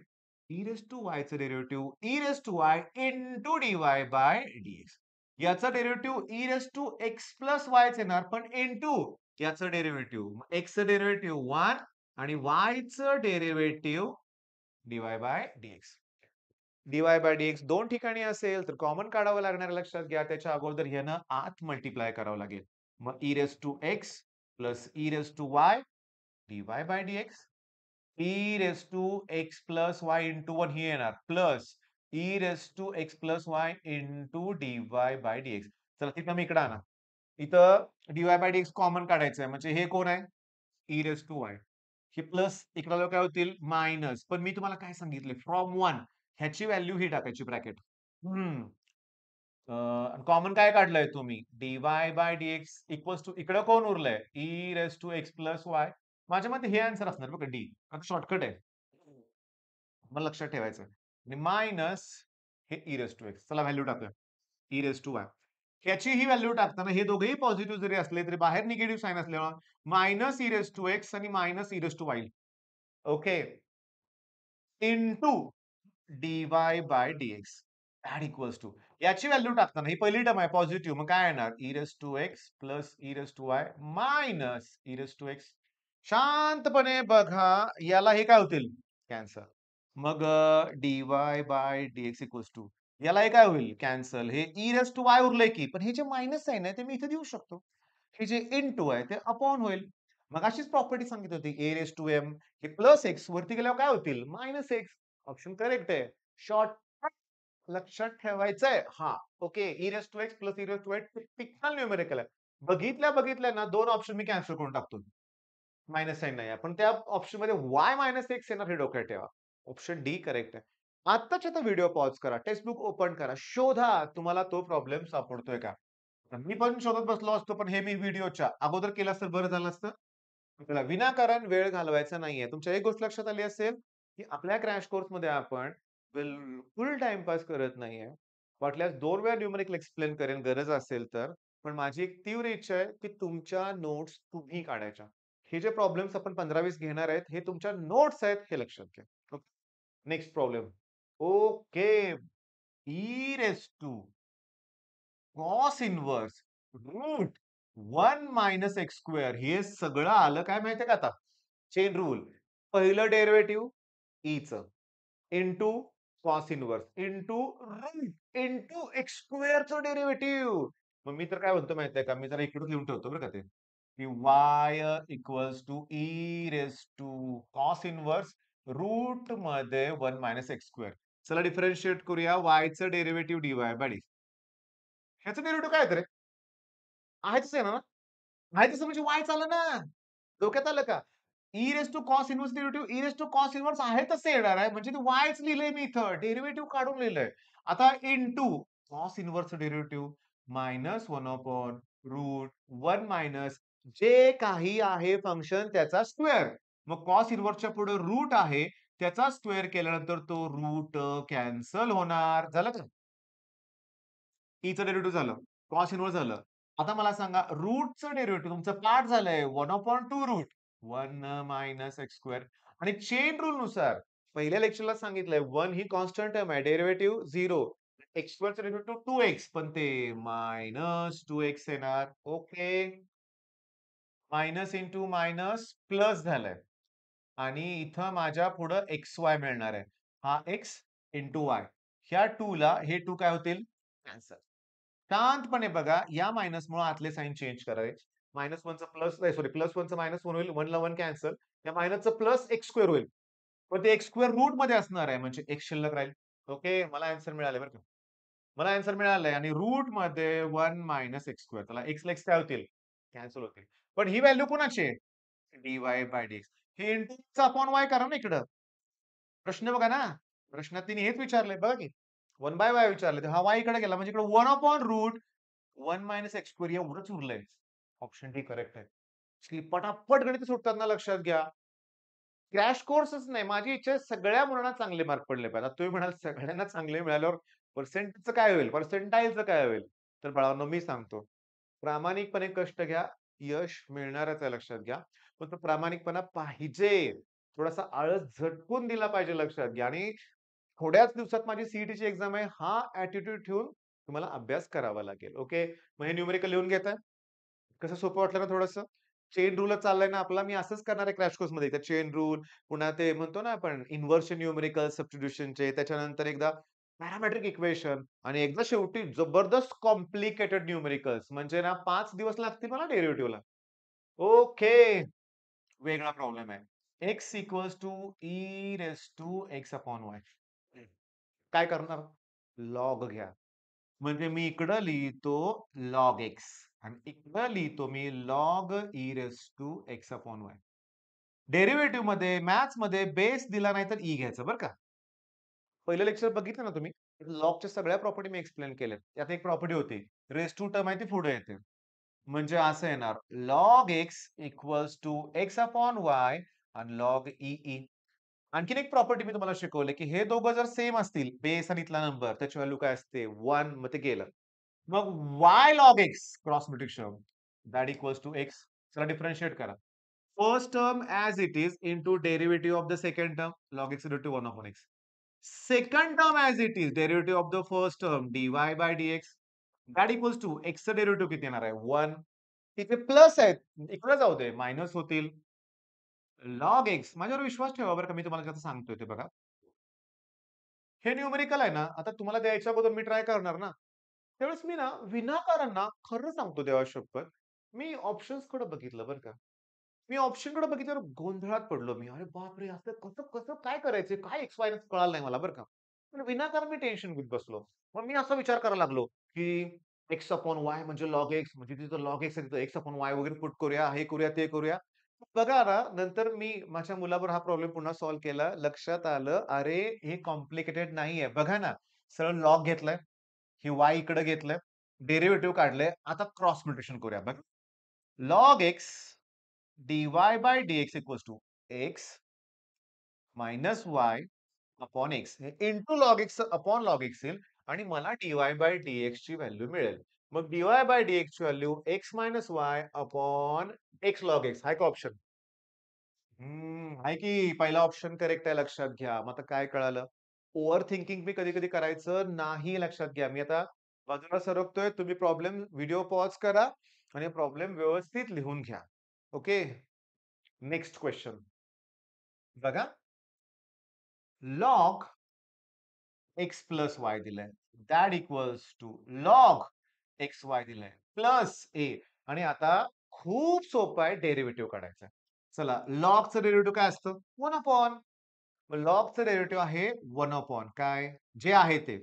ई रेस टू वायचं derivative e raise to y into D-Y by dx. याचं derivative e raise to x plus वायच येणार. पण इंटू याचं डेरिव्हेटिव्ह. एक्सचं डेरिव्हेटिव्ह 1 आणि वायचं derivative d y by d x. D y by d x दोन ठिकाणी असेल तर कॉमन काढावं लागणार आहे लक्षात घ्या. त्याच्या अगोदर ह्यानं आत मल्टिप्लाय करावं लागेल. मग e raise to x plus e raise to y d y by d x. E raise to x plus y into 1 ही येणार plus e raise to x plus y into D-Y by d x. चला तिथं मी इकडे आणा. इथं डी-वाय बाय डी-एक्स कॉमन काढायचं आहे. म्हणजे हे कोण आहे? E raise to y. हे प्लस इकडे आल्यावर काय होतील? मायनस. पण मी तुम्हाला काय सांगितले? फ्रॉम 1 ह्याची व्हॅल्यू ही टाकायची ब्रॅकेट. हं. कॉमन काय काढलंय तुम्ही? Dy by D-x equals to इकडं कोण उरलंय? E raise to x plus y. माझ्या मते हे आन्सर असणार बघा डी. आता शॉर्टकट आहे. मला लक्षात ठेवायचं आणि मायनस हे ई रेस टू एक्स. चला व्हॅल्यू टाकूया. E raise to y. ह्याची ही व्हॅल्यू टाकताना हे दोघेही पॉझिटिव्ह जरी असले तरी बाहेर निगेटिव्ह साइन असल्यामुळे minus e raise to x आणि minus e raise to y. Okay. Into D-Y by d x that equals to याची व्हॅल्यू टाकताना ही पहिली टर्म आहे पॉझिटिव्ह मग काय येणार? E raise to x plus e raise to y minus e raise to x. शांतपणे बघा याला हे काय होतील? कॅन्सल. मग d y by D-x equals to याला हे काय होईल? कॅन्सल. हे ई रेस टू वाय उरलंय की पण हे जे मायनस साइन आहे ते मी इथे देऊ शकतो. हे जे इंटू आहे ते अपॉन होईल. मग अशीच प्रॉपर्टी सांगितली होती ए रेस टू एम हे प्लस एक्स वरती गेल्यावर काय होतील? Minus x. ऑप्शन करेक्ट आहे. शॉर्टकट लक्षात ठेवायचंय. हां, okay. E raise to x plus e raise to y typical numerical आहे. बघितल्या ना 2 ऑप्शन मी कॅन्सल करून टाकतो. मायनस साइन नाही आहे. पण त्या ऑप्शनमध्ये वाय मायनस एक्स येणार हे डोक्यात ठेवा. ऑप्शन डी करेक्ट आहे. आत्ताच्या आता व्हिडिओ पॉज करा. टेक्स्ट बुक ओपन करा. शोधा तुम्हाला तो प्रॉब्लेम सापडतोय का? मी पण शोधत बसलो असतो, पण हे मी व्हिडिओच्या अगोदर केलं असतं बरं झालं असतं. आपल्याला विनाकारण वेळ घालवायचा नाहीये. तुमच्या एक गोष्ट लक्षात आली असेल, की आपल्या क्रॅश कोर्समध्ये आपण बिलकुल टाईमपास करत नाहीये. वाटल्यास 2 वेळा न्यूमेरिकल एक्सप्लेन करेन गरज असेल तर. पण माझी एक तीव्र इच्छा आहे, की तुमच्या नोट्स तुम्ही काढायच्या. हे जे प्रॉब्लेम्स आपण 15-20 घेणार आहेत, हे तुमच्या नोट्स आहेत हे लक्षात घ्या. Okay. Next problem. Okay. E raise to cos inverse root 1 minus x square हे सगळं आलं काय माहितीये का आता? Chain rule. पहिलं डेरिव्हेटिव्ह ईचं into cos inverse into root into x स्क्वेअरचं डेरिव्हेटिव्ह. मग मी तर काय म्हणतो माहितीये का? मी जरा इकडे लिहून ठेवतो बरं का ते, की y equals to e raise to cos inverse root मध्ये 1 मायनस एक्स स्क्वेअर. चला डिफरन्शिएट करूया. वायचं डेरिव्हेटिव्ह डीवाय बाय डी. ह्याचं डेरिव्हेटिव्ह काय येतं रे? आहेच आहे ना? आहे तसं म्हणजे वाय आलं ना. डोक्यात आलं का? E raise to cos inverse derivative e raise to cos inverse आहे तसं येणार आहे. म्हणजे ते वायच लिहिलंय मी इथं. डेरिव्हेटिव्ह काढून लिहिलंय. आता इंटू कॉस इन्व्हर्सचं derivative minus 1 upon root 1 minus जे काही आहे फंक्शन त्याचा स्क्वेअर. मग कॉस इन्व्हर्सच्या पुढे रूट आहे. त्याचा स्क्वेअर केल्यानंतर तो रूट कॅन्सल होणार. झालं का? ईचं डेरिव्हेटिव्ह झालं. कॉस इन्व्हर्स झालं. आता मला सांगा रूटचं डेरिव्हेटिव्ह तुमचं पाठ झालंय 1/2 रूट 1 मायनस एक्स स्क्वेअर आणि चेन रूल नुसार पहिल्या लेक्चरला सांगितलंय 1 ही कॉन्स्टंट टर्म आहे. डेरिव्हेटिव्ह 0. एक्स स्क्वेअरचं डेरिव्हेटिव्ह 2x पण ते मायनस 2x येणार. Okay. Minus into minus plus झालंय. आणि इथं माझ्या पुढं XY मिळणार आहे. हा X इंटू Y. ह्या 2 ला हे 2 काय होतील? कॅन्सल. शांतपणे बघा, या मायनसमुळे आतले साइन चेंज करायचे. -1चं प्लस नाही सॉरी +1चं -1 होईल. 1 ला 1 कॅन्सल. त्या मायनसचं प्लस एक्स स्क्वेअर होईल. पण ते एक्स स्क्वेअर रूटमध्ये असणार आहे म्हणजे x शिल्लक राहील. ओके. मला आन्सर मिळाले बरं का. मला आन्सर मिळालंय आणि रूटमध्ये 1 मायनस एक्स स्क्वेअर. त्याला x ला x काय होतील? कॅन्सल होतील. पण ही व्हॅल्यू कुणाची आहे? dy/dx. हे इंटूचा अपॉन वाय करा ना इकडं. प्रश्न बघा ना. प्रश्नात तिने हेच विचारलंय बघा की. 1/y विचारलंय. हा y इकडे गेला म्हणजे इकडे 1 upon root 1 minus x square एवढंच उरलंय. ऑप्शन डी करेक्ट आहे. की पटापट गणित सुटतात ना लक्षात घ्या. क्रॅश कोर्सच नाही. माझी इच्छा आहे सगळ्या मुलांना चांगले मार्क पडले पाहिजे. आता तुम्ही म्हणाल सगळ्यांना चांगले मिळाल्यावर पर्सेंटचं काय होईल? पर्सेंटाइलचं काय होईल? तर बाळांनो मी सांगतो. प्रामाणिकपणे कष्ट घ्या. यश मिळणारच आहे लक्षात घ्या. पण तो प्रामाणिकपणा पाहिजे. थोडासा आळस झटकून दिला पाहिजे लक्षात घ्या आणि थोड्याच दिवसात माझी सीईटीची एक्झाम आहे. हा ॲटिट्यूड ठेवून तुम्हाला अभ्यास करावा लागेल. ओके. मग हे न्यूमेरिकल लिहून घेताय? कसं सोपं वाटलं ना थोडंसं? चेन रूलच चाललाय ना आपला. मी असंच करणार आहे क्रॅश कोर्समध्ये. एकदा चेन रूल, पुन्हा ते म्हणतो ना आपण इन्व्हर्शन न्यूमेरिकल सबस्टिट्यूशनचे, त्याच्यानंतर एकदा पॅरामेट्रिक इक्वेशन आणि एकदा शेवटी जबरदस्त कॉम्प्लिकेटेड न्यूमेरिकल्स म्हणजे ना 5 दिवस लागतील मला डेरिव्हेटिव्हला. ओके. वेगळा प्रॉब्लेम आहे. x equals to e raise to x upon y. काय करणार? लॉग घ्या. म्हणजे मी इकडं लिहितो लॉग एक्स आणि इकडं लिहितो मी log e raise to x upon y. Derivative मध्ये मॅथ्स मध्ये बेस दिला नाही तर ई घ्यायचं बरं का. पहिलं लेक्चर बघितलं ना तुम्ही? लॉगच्या सगळ्या प्रॉपर्टी मी एक्सप्लेन केल्यात. त्यात एक प्रॉपर्टी होती. रेस टू टर्म आहे ती पुढे येते. म्हणजे असं येणार log x equals to x upon y आणि लॉग ई ई. आणखीन एक प्रॉपर्टी मी तुम्हाला शिकवली, की हे दोघं जर सेम असतील, बेस आणि इथला नंबर, त्याची व्हॅल्यू काय असते? 1 मग ते गेलं. मग y log x cross matrix that equals to x. चला डिफरन्शिएट करा. First term as it is into derivative of the second term log x equal to 1 upon x. Second term as it is derivative of the first term dy/dx that equals to x चं derivative किती येणार आहे? 1. तिथे plus आहेत. इकडे जाऊ दे minus होतील. लॉग x माझ्यावर विश्वास ठेवा बरं का मी तुम्हाला कसं सांगतोय ते बघा. हे न्यूमेरिकल आहे ना, आता तुम्हाला द्यायच्या अगोदर मी ट्राय करणार ना. त्यावेळेस मी ना विनाकारण ना खरं सांगतो देवाशपथ, मी ऑप्शन्सकडे बघितलं बरं का. मी ऑप्शनकडे बघितल्यावर गोंधळात पडलो मी. अरे बापरे! असं कसं कसं काय करायचंय? काय एक्स वाय कळालं नाही मला बरं का. पण विनाकारण मी टेन्शन घेत बसलो. मग मी असा विचार करायला लागलो, की एक्स अपॉन वाय म्हणजे लॉग एक्स म्हणजे तिथं लॉग एक्स आहे तिथं एक्स अपॉन वाय वगैरे पुट करूया, हे करूया, ते करूया. बघा ना, नंतर मी माझ्या मुलावर हा प्रॉब्लेम पुन्हा सॉल्व्ह केला. लक्षात आलं, अरे हे कॉम्प्लिकेटेड नाहीये. बघा ना, सरळ लॉग घेतलाय, हे वाय इकडे घेतलंय, डेरिव्हेटिव्ह काढलंय. आता क्रॉस मल्टिप्लिकेशन करूया बघा. Log x dy/dx equals to x minus y upon x. हे into log x upon log x येईल आणि मला dy/dx ची व्हॅल्यू मिळेल. मग dy/dx ची value x minus y upon x log x. आहे का ऑप्शन? आहे की पहिला ऑप्शन करेक्ट आहे लक्षात घ्या. मग आता काय कळालं? ओव्हर थिंकिंग मी कधी-कधी करायचं नाही लक्षात घ्या. मी आता बाजूला सरकतोय. तुम्ही प्रॉब्लेम व्हिडिओ पॉज करा आणि प्रॉब्लेम व्यवस्थित लिहून घ्या. ओके. नेक्स्ट क्वेशन बघा. लॉग एक्स प्लस वाय दिलंय. That equals to log x y दिलंय प्लस ए. आणि आता खूप सोपं आहे डेरिव्हेटिव्ह काढायचा. चला लॉगचं डेरिव्हेटिव्ह काय असतं? 1 अपॉन. लॉगचं डेरिव्हेटिव्ह आहे 1 अपॉन काय? जे आहे ते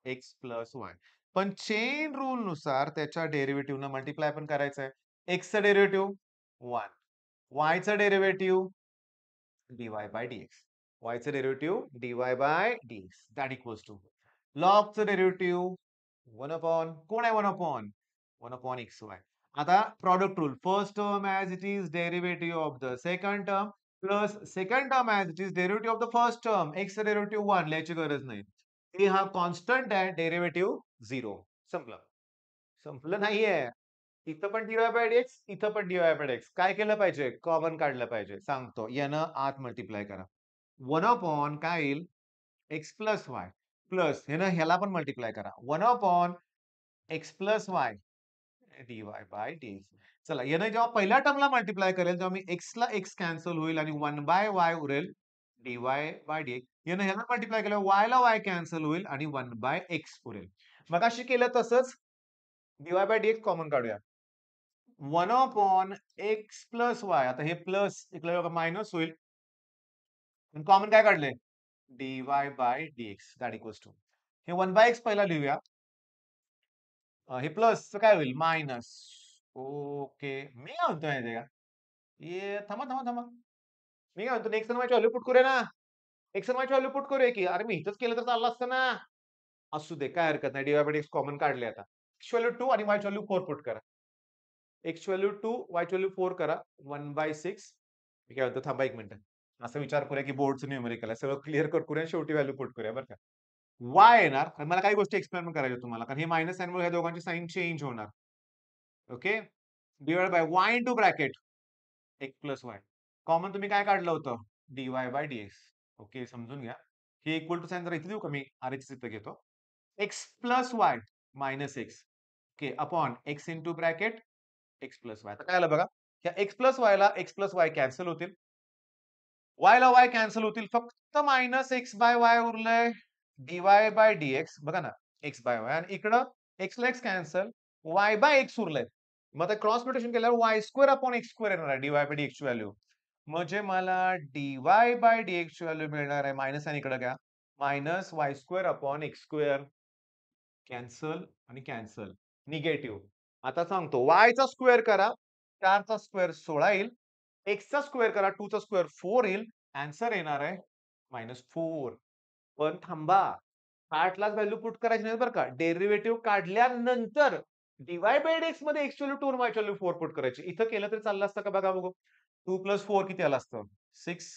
एक्स प्लस वाय. पण चेन रूल नुसार त्याच्या डेरिव्हेटिव्हनं मल्टिप्लाय पण करायचं आहे. एक्सचं डेरिव्हेटिव्ह 1, वायचं डेरिव्हेटिव्ह dy बाय dx. वायचं derivative dy by dx. That equals to लॉगचं डेरिव्हेटिव्ह 1 अपॉन कोण आहे 1 अपॉन? 1 upon x y. आता product rule. First term as it is derivative of the second term plus second term as it is derivative of the first term. एक्सचं derivative 1 लिहायची गरज नाही. ए हा constant आहे, derivative 0. संपलं. संपलं नाहीये. इथं पण dy बाय dx, इथं पण dy बाय dx. काय केलं पाहिजे? कॉमन काढलं पाहिजे. सांगतो. यानं आत मल्टिप्लाय करा. 1 अपॉन काय येईल? एक्स प्लस वाय प्लस ह्यानं ह्याला पण मल्टिप्लाय करा. 1 upon x plus y dy by dx. चला यानं जेव्हा पहिल्या टर्मला मल्टिप्लाय करेल तेव्हा मी एक्सला एक्स कॅन्सल होईल आणि 1 बाय वाय उरेल dy बाय dx. यानं ह्याला मल्टिप्लाय केल्यावर y ला y कॅन्सल होईल आणि 1 बाय एक्स उरेल. मगाशी केलं तसंच dy बाय dx कॉमन काढूया. 1 अपॉन एक्स प्लस वाय. आता हे प्लस इकडे मायनस होईल. कॉमन काय काढलंय? dy by dx that equals to हे 1 बाय एक्स पहिला लिहूया. हे प्लस काय होईल? मायनस. ओके. मी काय म्हणतो माहितीये का? ये थांबा, थांबा, थांबा. मी काय म्हणतो एक्स आणि वायची व्हॅल्यू पुट करूया ना. एक्स आणि वायची व्हॅल्यू पुट करूया की. अरे मी इथंच केलं तर चाललं असतं ना. असू दे काय हरकत नाही. dy बाय dx कॉमन काढले आता. एक्स व्हॅल्यू 2 आणि वायची व्हॅल्यू 4 पुट करा. एक्स व्हॅल्यू 2, वायची व्हॅल्यू 4 करा. 1 बाय 6. मी काय म्हणतो थांबा 1 मिनिट. असा विचार करूया की बोर्डचं न्यूमेरिकल आहे. सगळं क्लिअर करूया शेवटी व्हॅल्यू पुट करूया बरं का. वाय येणार आणि मला काही गोष्टी एक्सप्लेन करायच्या तुम्हाला कारण हे मायनस साइनमुळे ह्या दोघांची साइन चेंज होणार. Okay. Divide by Y into bracket x plus Y. Common तुम्ही काय काढलं होतं? dy by dx. ओके समजून घ्या. हे इक्वल टू साइन जरा इथे देऊ का मी? RHS इथं घेतो. X plus y minus x. Okay upon x into bracket x plus y. आता काय आलं बघा. या एक्स प्लस वायला एक्स प्लस वाय कॅन्सल होतील. वाय ला वाय कॅन्सल होतील. फक्त मायनस एक्स बाय वाय उरलंय. dy बाय dx बघा ना. एक्स बाय वाय आणि इकडं एक्स ला x cancel. Y by x उरलंय. मग आता क्रॉस म्युटेशन केल्यावर y square upon x square येणार आहे dy बाय dx ची व्हॅल्यू. म्हणजे मला dy बाय dx ची व्हॅल्यू मिळणार आहे. मायनस आणि इकडे घ्या. Minus y square upon x square. Cancel आणि कॅन्सल. निगेटिव्ह. आता सांगतो y चा स्क्वेअर करा. 4 चा स्क्वेअर 16 येईल. x चा स्क्वेअर करा. 2 चा स्क्वेअर 4 येईल. आन्सर येणार आहे -4. पण थांबा. पार्टलाच व्हॅल्यू पुट करायची नाही बरं का. डेरिव्हेटिव्ह काढल्यानंतर dy बाय dx मध्ये x value 2 y value 4 put करायची. इथं केलं तरी चाललं असतं का बघा बघू. 2 प्लस 4 किती आलं असतं? 6.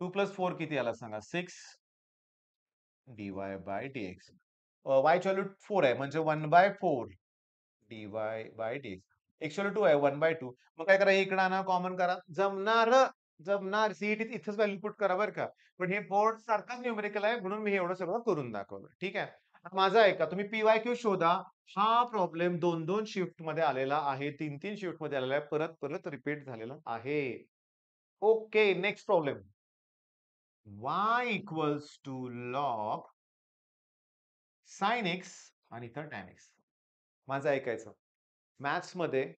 2 प्लस 4 किती आला सांगा? 6 dy बाय dx. y ची व्हॅल्यू 4 आहे म्हणजे 1 by 4 dy by dx. x value 2 आहे 1 बाय 2. मग काय करा इकडे आणा कॉमन करा. जमणार. जमणार. सीईटीत इथेच व्हॅल्यू पुट करा बरं का. पण हे बोर्ड सारखाच न्यूमेरिकल आहे म्हणून मी हे एवढं सगळं करून दाखवलं. ठीक आहे. आता माझं ऐका तुम्ही पीवायक्यू शोधा. हा प्रॉब्लेम 2-2 शिफ्ट मध्ये आलेला आहे. 3-3 शिफ्ट मध्ये आलेला आहे. परत रिपीट झालेला आहे. Okay next problem. y equals to log sine x आणि इथं टॅन एक्स. माझं ऐकायचं. मॅथ्समध्ये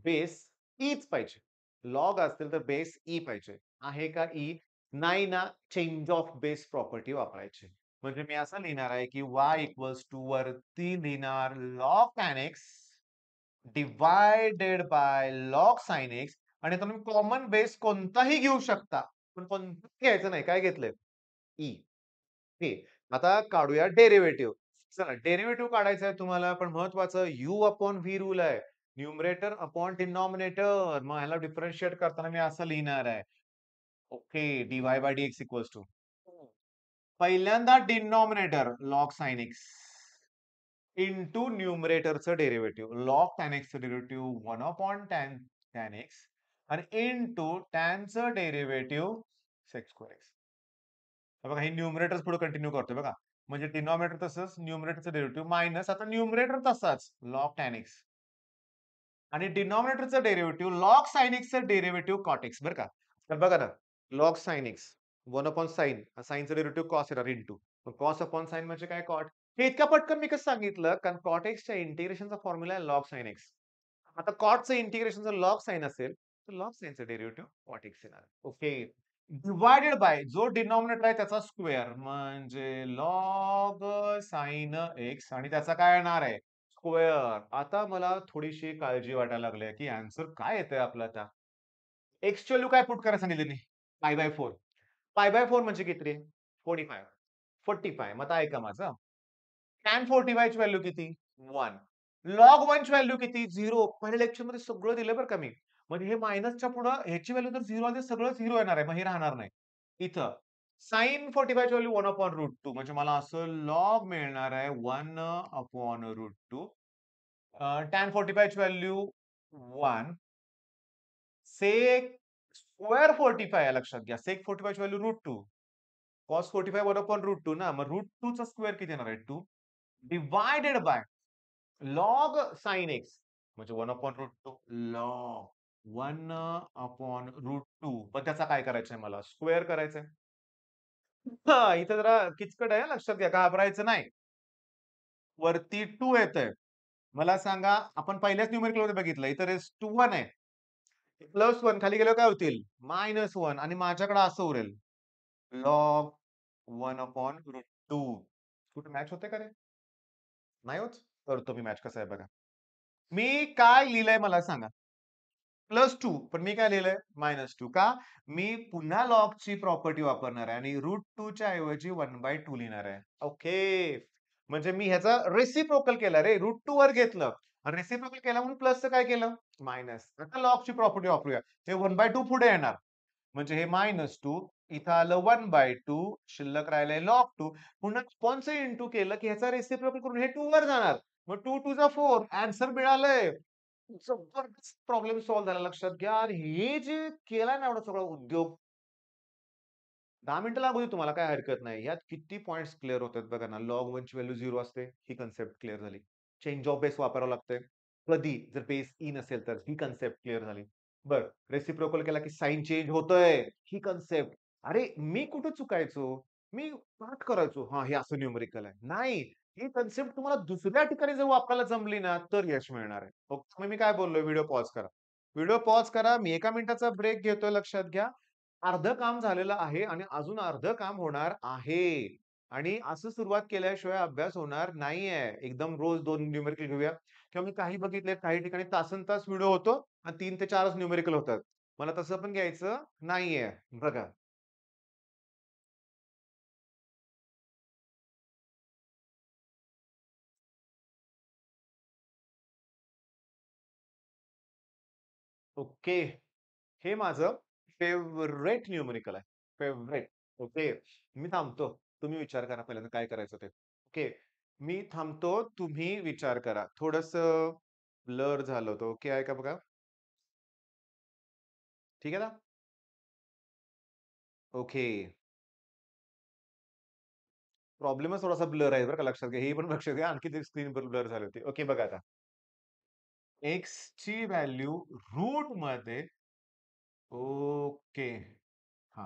बेस ईच पाहिजे. लॉग असतील तर बेस ई पाहिजे. आहे का ई? नाही ना, चेंज ऑफ बेस प्रॉपर्टी वापरायची. म्हणजे मी असं लिहिणार आहे की y इक्वल्स टू वरती लिहिणार log tan x divided by log sine x आणि आता तुम्ही कॉमन बेस कोणताही घेऊ शकता. पण कोणतं घ्यायचं नाही. काय घेतलंय? ई. हे आता काढूया डेरिव्हेटिव्ह. चला डेरिव्हेटिव्ह काढायचं आहे तुम्हाला पण महत्वाचं u अपॉन व्ही रूल आहे. Numerator upon denominator. मग ह्याला डिफरन्शिएट करताना मी असं लिहिणार आहे. Okay dy by dx equals to पहिल्यांदा denominator log sine x into न्यूमरेटरचं डेरिव्हेटिव्ह. लॉग टॅन एक्सचं डेरिव्हेटिव्ह 1 अपॉन टॅन एक्स आणि इंटू टॅनचं डेरिव्हेटिव्ह सेक स्क्वेअर एक्स. बघा हे न्यूमरेटर्स पुढे कंटिन्यू करतोय बघा. म्हणजे डिनॉमिनेटर तसंच, न्यूमरेटरचं डेरिव्हेटिव्ह मायनस आता न्यूमरेटर तसाच log tan x आणि डिनॉमिनेटरचं डेरिव्हेटिव्ह log sin x चं डेरिव्हेटिव्ह cot x बरं का. तर बघा ना, log sin x 1 upon sin साइनचं डेरिव्हेटिव्ह cos येणार इंटू. cos अपॉन sin म्हणजे काय cot. हे इतक्या पटकन मी कसं सांगितलं कारण cot x च्या इंटिग्रेशनचा फॉर्म्युला आहे log sin x. आता cotचं इंटिग्रेशन जर log sin असेल, तर log sinचं डेरिव्हेटिव्ह cot x येणार. ओके. डिव्हायडेड बाय जो डिनॉमिनेटर आहे त्याचा स्क्वेअर म्हणजे log sin x आणि त्याचा काय येणार आहे? स्क्वेअर. आता मला थोडीशी काळजी वाटायला लागली आहे, की आन्सर काय येतंय आपलं आता? एक्सची व्हॅल्यू काय पुट करायला सांगितली त्यांनी? π/4. π/4 म्हणजे किती रे? 45. 45. मग आता ऐका माझं. tan 45 ची व्हॅल्यू किती? 1. log 1 ची व्हॅल्यू किती? 0. पहिल्या लेक्चरमध्ये सगळं दिलंय बरं का मी. म्हणजे हे मायनसच्या पुढं ह्याची व्हॅल्यू जर 0 आली तर सगळं 0 येणार आहे. मग हे राहणार नाही. इथं sin 45 ची व्हॅल्यू 1/√2 म्हणजे मला असं लॉग मिळणार आहे 1/√2. tan 45 ची व्हॅल्यू 1. sec स्क्वेअर 45 आहे लक्षात घ्या. sec 45 ची व्हॅल्यू √2. cos 45 1/√2 ना. मग √2 चा स्क्वेअर किती येणार आहे? 2 divided by log sin x म्हणजे 1/√2 लॉग 1/√2 पण त्याचा काय करायचंय मला? स्क्वेअर करायचंय. हां, इथं जरा किचकट आहे लक्षात घ्या. घाबरायचं नाही. वरती 2 येतंय. मला सांगा आपण पहिल्याच न्यूमेरिकलमध्ये बघितलं. इथं रेज टू 1 आहे. +1 खाली गेल्यावर काय होतील? -1 आणि माझ्याकडे असं उरेल. लॉग 1/√2 कुठे मॅच होते का रे? नाही होत? करतो मी मॅच कसं आहे बघा. मी काय लिहिलंय मला सांगा? +2 पण मी काय लिहिलंय? -2 का? मी पुन्हा लॉगची प्रॉपर्टी वापरणार आहे आणि √2 च्या ऐवजी 1/2 लिहिणार आहे. ओके. म्हणजे मी ह्याचा रेसिप्रोकल केला रे. √2 वर घेतलं आणि रेसिप्रोकल केला म्हणून प्लसचं काय केलं? मायनस. आता लॉगची प्रॉपर्टी वापरूया. हे 1/2 पुढे येणार. म्हणजे हे -2 इथं आलं 1/2 शिल्लक राहिलंय log2 पुन्हा अपॉनचं इंटू केलं की ह्याचा रेसिप्रोकल करून हे 2 वर जाणार. मग 2 टू 4 आन्सर मिळालंय. जबरदस्त प्रॉब्लेम सॉल्व्ह झाला लक्षात घ्या. आणि हे जे केलाय ना एवढा सगळा उद्योग 10 मिनिटं लागू दे तुम्हाला काही हरकत नाही. ह्यात किती पॉइंट्स क्लिअर होतात बघा ना. log 1 ची व्हॅल्यू 0 असते. ही कन्सेप्ट क्लिअर झाली. चेंज ऑफ बेस वापरावं लागतंय. कधी जर बेस ई नसेल तर ही कन्सेप्ट क्लिअर झाली. बरं रेसिप्रोकल केला की साइन चेंज होतोय. ही कन्सेप्ट. अरे मी कुठे चुकायचो? मी पाठ करायचो. हां, हे असं न्यूमेरिकल आहे. नाही. ही कन्सेप्ट तुम्हाला दुसऱ्या ठिकाणी जर वापरायला जमली ना, तर यश मिळणार आहे. ओके. मग मी काय बोललोय व्हिडिओ पॉज करा. व्हिडिओ पॉज करा. मी 1 मिनिटाचा ब्रेक घेतोय लक्षात घ्या. अर्धं काम झालेलं आहे आणि अजून अर्धं काम होणार आहे. आणि असं सुरुवात केल्याशिवाय अभ्यास होणार नाहीये. एकदम रोज 2 न्यूमेरिकल घेऊया किंवा मी काही बघितले काही ठिकाणी तासंतास व्हिडिओ होतो आणि 3 ते 4च न्यूमेरिकल होतात. मला तसं पण घ्यायचं नाहीये. बघा. ओके. हे माझं फेव्हरेट न्यूमेरिकल आहे. फेव्हरेट. ओके. मी थांबतो. तुम्ही विचार करा पहिल्यांदा काय करायचं ते. ओके. मी थांबतो. तुम्ही विचार करा. थोडंसं ब्लर झालं होतं. ओके आहे का बघा? ठीक आहे ना? ओके. प्रॉब्लेमच थोडासा ब्लर आहे बरं का लक्षात घ्या. हे पण लक्षात घ्या. आणखी ते स्क्रीन ब्लर झाली होती. ओके बघा आता. एक्सची व्हॅल्यू रूटमध्ये ओके. हां.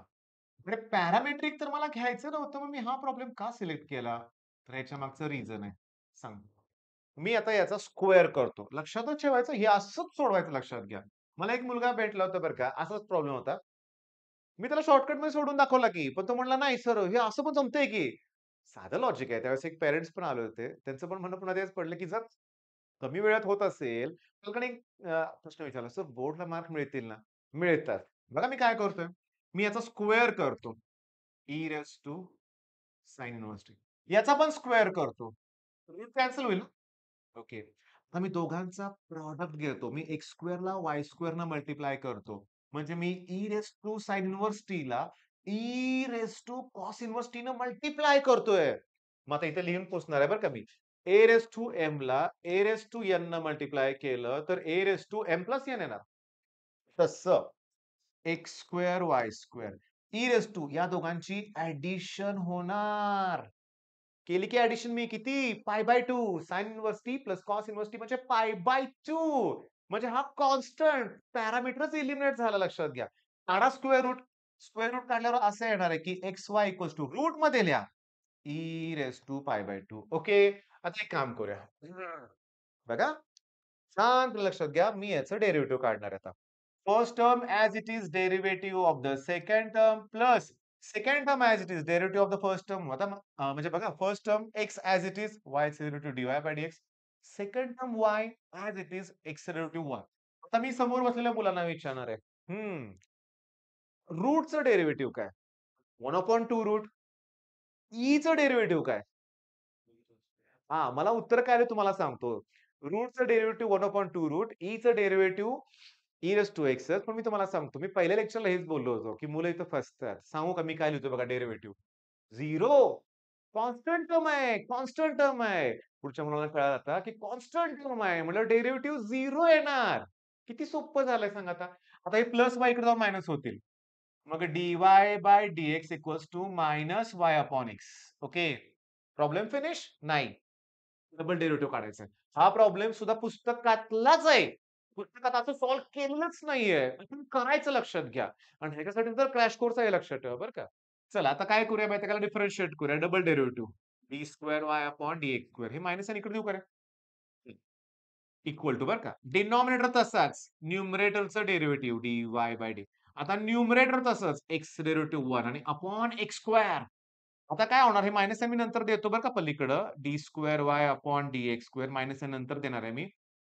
म्हणजे पॅरामेट्रिक तर मला घ्यायचं नव्हतं. मग मी हा प्रॉब्लेम का सिलेक्ट केला? तर ह्याच्या मागचं रिझन आहे. सांगतो. मी आता याचा स्क्वेअर करतो. लक्षातच ठेवायचं हे असंच सोडवायचं लक्षात घ्या. मला एक मुलगा भेटला होता बरं का. असाच प्रॉब्लेम होता. मी त्याला शॉर्टकटमध्ये सोडून दाखवला की. पण तो म्हणला, "नाही सर, हे असं पण जमतंय की." साधं लॉजिक आहे. त्यावेळेस एक पेरेंट्स पण आले होते. त्यांचं पण म्हणणं पुन्हा तेच पडलं, की जर कमी वेळात होत असेल, पालकांनी एक प्रश्न विचारला, "सर बोर्डला मार्क मिळतील ना?" "मिळतात." बघा मी काय करतोय, मी याचा स्क्वेअर करतो. E raise to sine inverse t. याचा पण स्क्वेअर करतो. रूट कॅन्सल होईल ना? ओके. आता मी दोघांचा प्रॉडक्ट घेतो. मी एक्स स्क्वेअरला वाय स्क्वेअरनं मल्टिप्लाय करतो. म्हणजे मी e raise to sine inverse टीला e raise to cos inverse टीनं मल्टिप्लाय करतोय. मग आता इथे लिहून पुसणार आहे बरं का मी. ए रेज टू एमला ए रेज टू एननं मल्टिप्लाय केलं तर a raise to m plus n येणार. तसं x square y square e raise to या दोघांची ॲडिशन होणार. केली की ऍडिशन मी किती π/2 sine inverse t plus cos inverse t म्हणजे π/2 म्हणजे हा कॉन्स्टंट पॅरामीटरच इलिमिनेट झाला लक्षात घ्या. काढा स्क्वेअर रूट. स्क्वेअर रूट काढल्यावर असं येणार आहे की x y equals to root मध्ये लिहा ई रेस टू π/2. ओके. आता एक काम करूया. बघा शांत लक्षात घ्या. मी याचं डेरिव्हेटिव्ह काढणार आहे आता. First term as it is derivative of the second term plus second term as it is derivative of the first term. आता म्हणजे बघा first term x as it is वायचं derivative dy/dx. Second term y as it is एक्सचं derivative 1. आता मी समोर बसलेल्या मुलांना विचारणार आहे. रूटचं डेरिव्हेटिव्ह काय? 1/2 रूट. ईचं डेरिव्हेटिव्ह काय? हां, मला उत्तर काय आलं तुम्हाला सांगतो. रूटचं डेरिव्हेटिव्ह 1/2 रूट, ईचं डेरिव्हेटिव्ह ई रेज टू एक्सच. पण मी तुम्हाला सांगतो, मी पहिल्या लेक्चरला हेच बोललो होतो, की मुलं इथं फसतात. सांगू का मी काय लिहितो बघा डेरिव्हेटिव्ह? 0. कॉन्स्टंट टर्म आहे, कॉन्स्टंट टर्म आहे. पुढच्या मुलाला कळालं आता, की कॉन्स्टंट टर्म आहे. म्हटलं डेरिव्हेटिव्ह 0 येणार. किती सोपं झालंय सांगा आता. आता हे प्लस वाय इकडे जाऊन मायनस होतील. मग dy/dx equals to minus y upon x. Okay. Problem finish? नाही. डबल डेरिव्हेटिव्ह काढायचा आहे. हा प्रॉब्लेम सुद्धा पुस्तकातलाच आहे. पुस्तकात असं सॉल्व्ह केलेलंच नाहीये. पण करायचं लक्षात घ्या. आणि ह्याच्यासाठी तर क्रॅश कोर्स आहे लक्षात ठेवा बरं का. चला आता काय करूया माहिती आहे का डिफरन्शिएट करूया double derivative. D square y upon dx square हे मायनस आणि इकडे देऊ करा. इक्वल टू बरं का. डिनॉमिनेटर तसाच. न्यूमरेटरचं डेरिव्हेटिव्ह dy/d. आता न्यूमरेटर तसंच एक्स डेरिव्हेटिव्ह 1 आणि अपॉन एक्स स्क्वेअर. आता काय होणार हे मायनस साइन मी नंतर देतो बरं का पलीकडं. D square y upon dx square minus sine नंतर देणार आहे मी.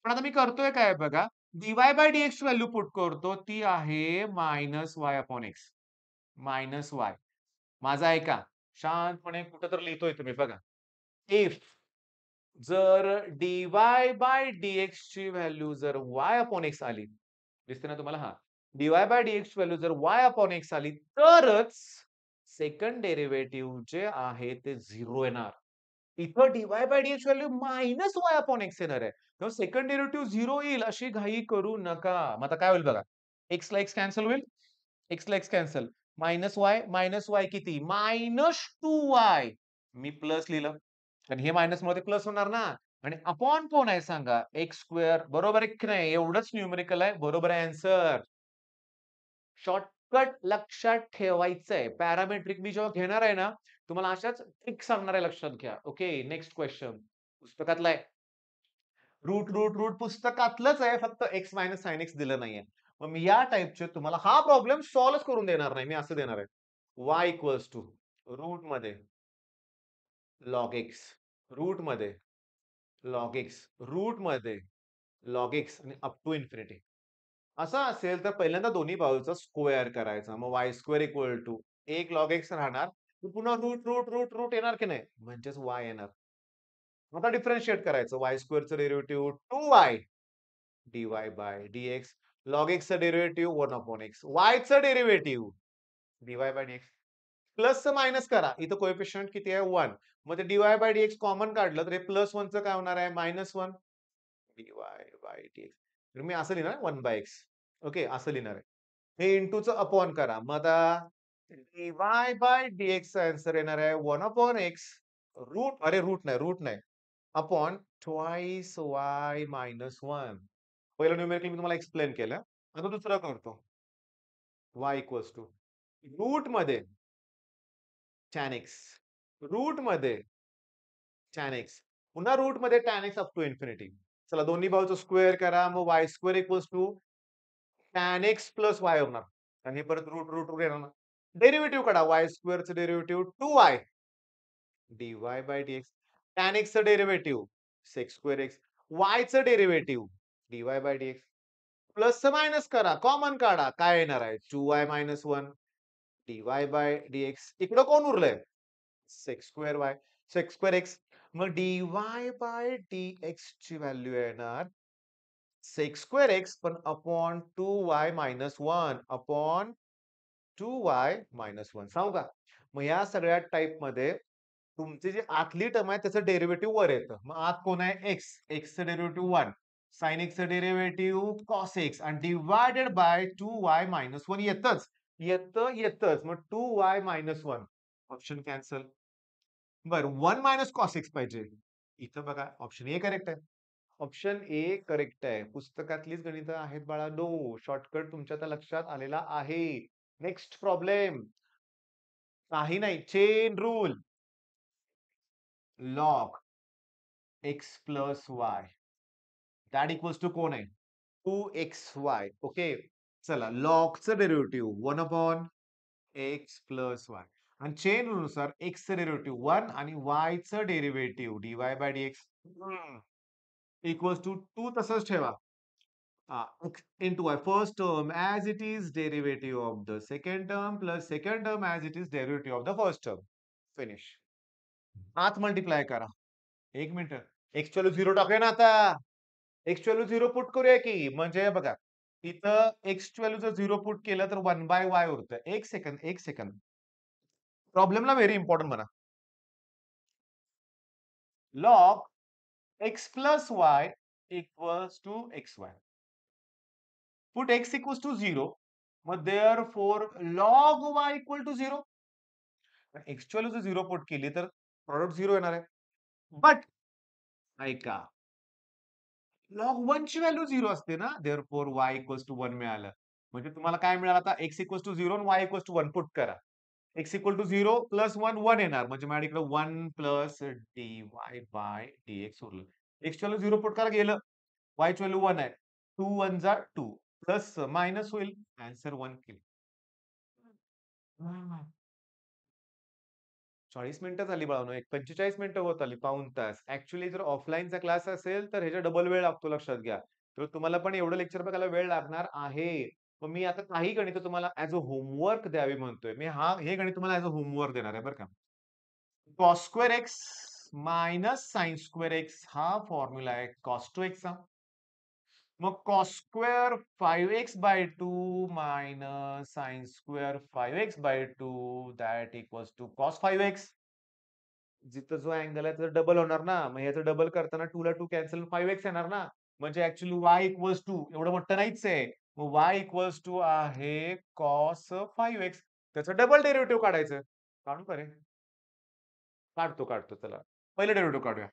पण आता मी करतोय काय बघा. dy/dx ची व्हॅल्यू पुट करतो. ती आहे minus y upon x. Minus Y. माझं ऐका. शांतपणे कुठं तर लिहितोय तुम्ही बघा. इफ जर dy/dx ची व्हॅल्यू जर y अपॉन एक्स आली. दिसते ना तुम्हाला? हां. dy/dx ची व्हॅल्यू जर y अपॉन एक्स आली तरच सेकंड डेरिव्हेटिव्ह जे आहे ते 0 येणार. इथं dy/dx value minus y upon x येणार आहे. तेव्हा सेकंड डेरिव्हेटिव्ह 0 येईल अशी घाई करू नका. मग आता काय होईल बघा. x ला x कॅन्सल होईल. x ला x कॅन्सल. मायनस y किती? -2y. मी प्लस लिहिलं. आणि हे मायनसमुळे ते प्लस होणार ना. आणि अपॉन कोण आहे सांगा? एक्स स्क्वेअर बरोबर आहे की नाही? एवढंच न्यूमेरिकल आहे. बरोबर आहे आन्सर. शॉर्टकट लक्षात ठेवायचंय. पॅरामेट्रिक मी जेव्हा घेणार आहे ना, तुम्हाला अशाच ट्रिक सांगणार आहे लक्षात घ्या. Okay, next question. पुस्तकातला आहे. रूट पुस्तकातलंच आहे. फक्त एक्स मायनस साइन एक्स दिलं नाहीये. मग मी या टाइपचे तुम्हाला हा प्रॉब्लेम सॉल्व्हच करून देणार नाही. मी असं देणार आहे. y इक्वल्स टू रूटमध्ये लॉग एक्स, रूटमध्ये लॉग एक्स, रूटमध्ये लॉग एक्स आणि अप टू इन्फिनिटी. असं असेल तर पहिल्यांदा दोन्ही बाजूचा स्क्वेअर करायचा. मग वाय स्क्वेअर इक्वल टू एक लॉग एक्स राहणार. पुन्हा रूट येणार की नाही? म्हणजेच वाय येणार. आता डिफरन्शिएट करायचं. वाय स्क्वेअरचं डेरिव्हेटिव्ह 2y dy/dx. लॉग एक्सचं डेरिव्हेटिव्ह 1 अपॉन एक्स. वायचं डेरिव्हेटिव्ह dy/dx. प्लसचं मायनस करा. इथं कोएफिशियंट किती आहे? 1. मग ते dy/dx कॉमन काढलं तर हे प्लस 1चं काय होणार आहे? -1 dy/dx. तर मी असं लिहिणार 1/x. ओके, असं लिहिणार आहे. हे इंटूचं अपॉन करा. मग आता dy/dx चा आन्सर येणार आहे 1/x रूट नाही. Upon twice y minus 1. पहिलं न्यूमेरिकल मी तुम्हाला एक्सप्लेन केलं. आता दुसरं करतो. y इक्वल्स टू रूटमध्ये tan x. रूटमध्ये tan x. पुन्हा रूटमध्ये tan x up to infinity. चला दोन्ही बाजूचं स्क्वेअर करा. मग y square equals to tan x plus y होणार. आणि हे परत रूट येणार ना. डेरिव्हेटिव्ह काढा. y स्क्वेअरचं derivative 2y dy/dx. tan x चं derivative sec square x. y चं डेरिव्हेटिव्ह dy/dx. प्लसचं मायनस करा. कॉमन काढा. काय येणार आहे? 2y minus 1 dy/dx. इकडं कोण उरलंय? sec square y. sec square x. मग dy/dx ची व्हॅल्यू येणार sec स्क्वेअर x पण upon 2y minus 1 upon 2y minus 1. सांगू का? मग या सगळ्या टाइपमध्ये तुमची जी आतली टर्म आहे त्याचं डेरिव्हेटिव्ह वर येतं. मग आत कोण आहे? एक्स. एक्सचं डेरिव्हेटिव्ह 1. साइन एक्सचं डेरिव्हेटिव्ह कॉस एक्स आणि डिव्हायडेड बाय 2y मायनस 1 येतच. येतच. मग 2y मायनस 1. Option cancel. बरं 1 मायनस कॉस एक्स पाहिजे. इथं बघा ऑप्शन ए करेक्ट आहे. ऑप्शन ए करेक्ट आहे. पुस्तकातलीच गणितं आहेत बाळांनो. शॉर्टकट तुमच्या आता लक्षात आलेला आहे. Next problem. काही नाही. Chain rule. Log x plus y that equals to कोण आहे? 2xy. ओके. चला लॉगचं derivative 1 upon x plus y आणि चेन रूल नुसार एक्सचं डेरिव्हेटिव्ह 1 आणि वायचं derivative dy by dx equals to 2 तसंच ठेवा. x into y first term as it is derivative of the second term plus second term as it is derivative of the first term. Finish. आत multiply करा. 1 minute. X value 0 टाकूया ना आता. X value 0 put करूया की. म्हणजे बघा, इथं एक्स व्हॅल्यू जर 0 पुट केलं तर 1 बाय वाय उरतं. 1 सेकंद, 1 सेकंद. प्रॉब्लेमला व्हेरी इम्पॉर्टंट म्हणा. Log x plus y equals to x y. Put x equals to 0. मग therefore log y equal to 0. X value जर 0 पुट केली तर प्रॉडक्ट 0 येणार आहे. बट ऐका, लॉग 1 ची व्हॅल्यू 0 असते ना, therefore y इक्वल्स टू 1 मिळालं. म्हणजे तुम्हाला काय मिळालं आता x इक्वल्स टू 0 आणि y इक्वल्स टू 1 पुट करा. x इक्वल टू 0 प्लस 1 1 येणार. म्हणजे माझ्याकडे 1 प्लस dy बाय dx उरलं. x व्हॅल्यू 0 पुट करा गेलं. y ची व्हॅल्यू 1 आहे. 2 1 जा 2 प्लस मायनस होईल. आन्सर 1 केलं. 40 मिनिटं झाली बाळांनो. एक 45 मिनिटं होत आली, पाऊण तास. ॲक्चुअली जर ऑफलाईनचा क्लास असेल, तर ह्याच्या डबल वेळ लागतो लक्षात घ्या. तर तुम्हाला पण एवढं लेक्चर बघायला वेळ लागणार आहे. मग मी आता काही गणितं तुम्हाला ॲज अ होमवर्क द्यावी म्हणतोय. मी हे गणित तुम्हाला ॲज अ होमवर्क देणार आहे बरं का. Cos square x minus sine square x हा फॉर्म्युला आहे कॉस टू एक्सचा. मग cos square 5x by 2 minus sine square 5x by 2 that equals to cos 5x. जिथं जो अँगल आहे त्याचा डबल होणार ना. मग ह्याचं डबल करताना 2 ला 2 कॅन्सल 5x येणार ना. म्हणजे ऍक्च्युअली y इक्वल्स टू एवढं मोठं नाहीच आहे. मग y इक्वल्स टू आहे कॉस 5x. त्याचं डबल डेरिव्हेटिव्ह काढायचं. काढू का रे? काढतो चला. पहिलं डेरिव्हेटिव्ह काढूया.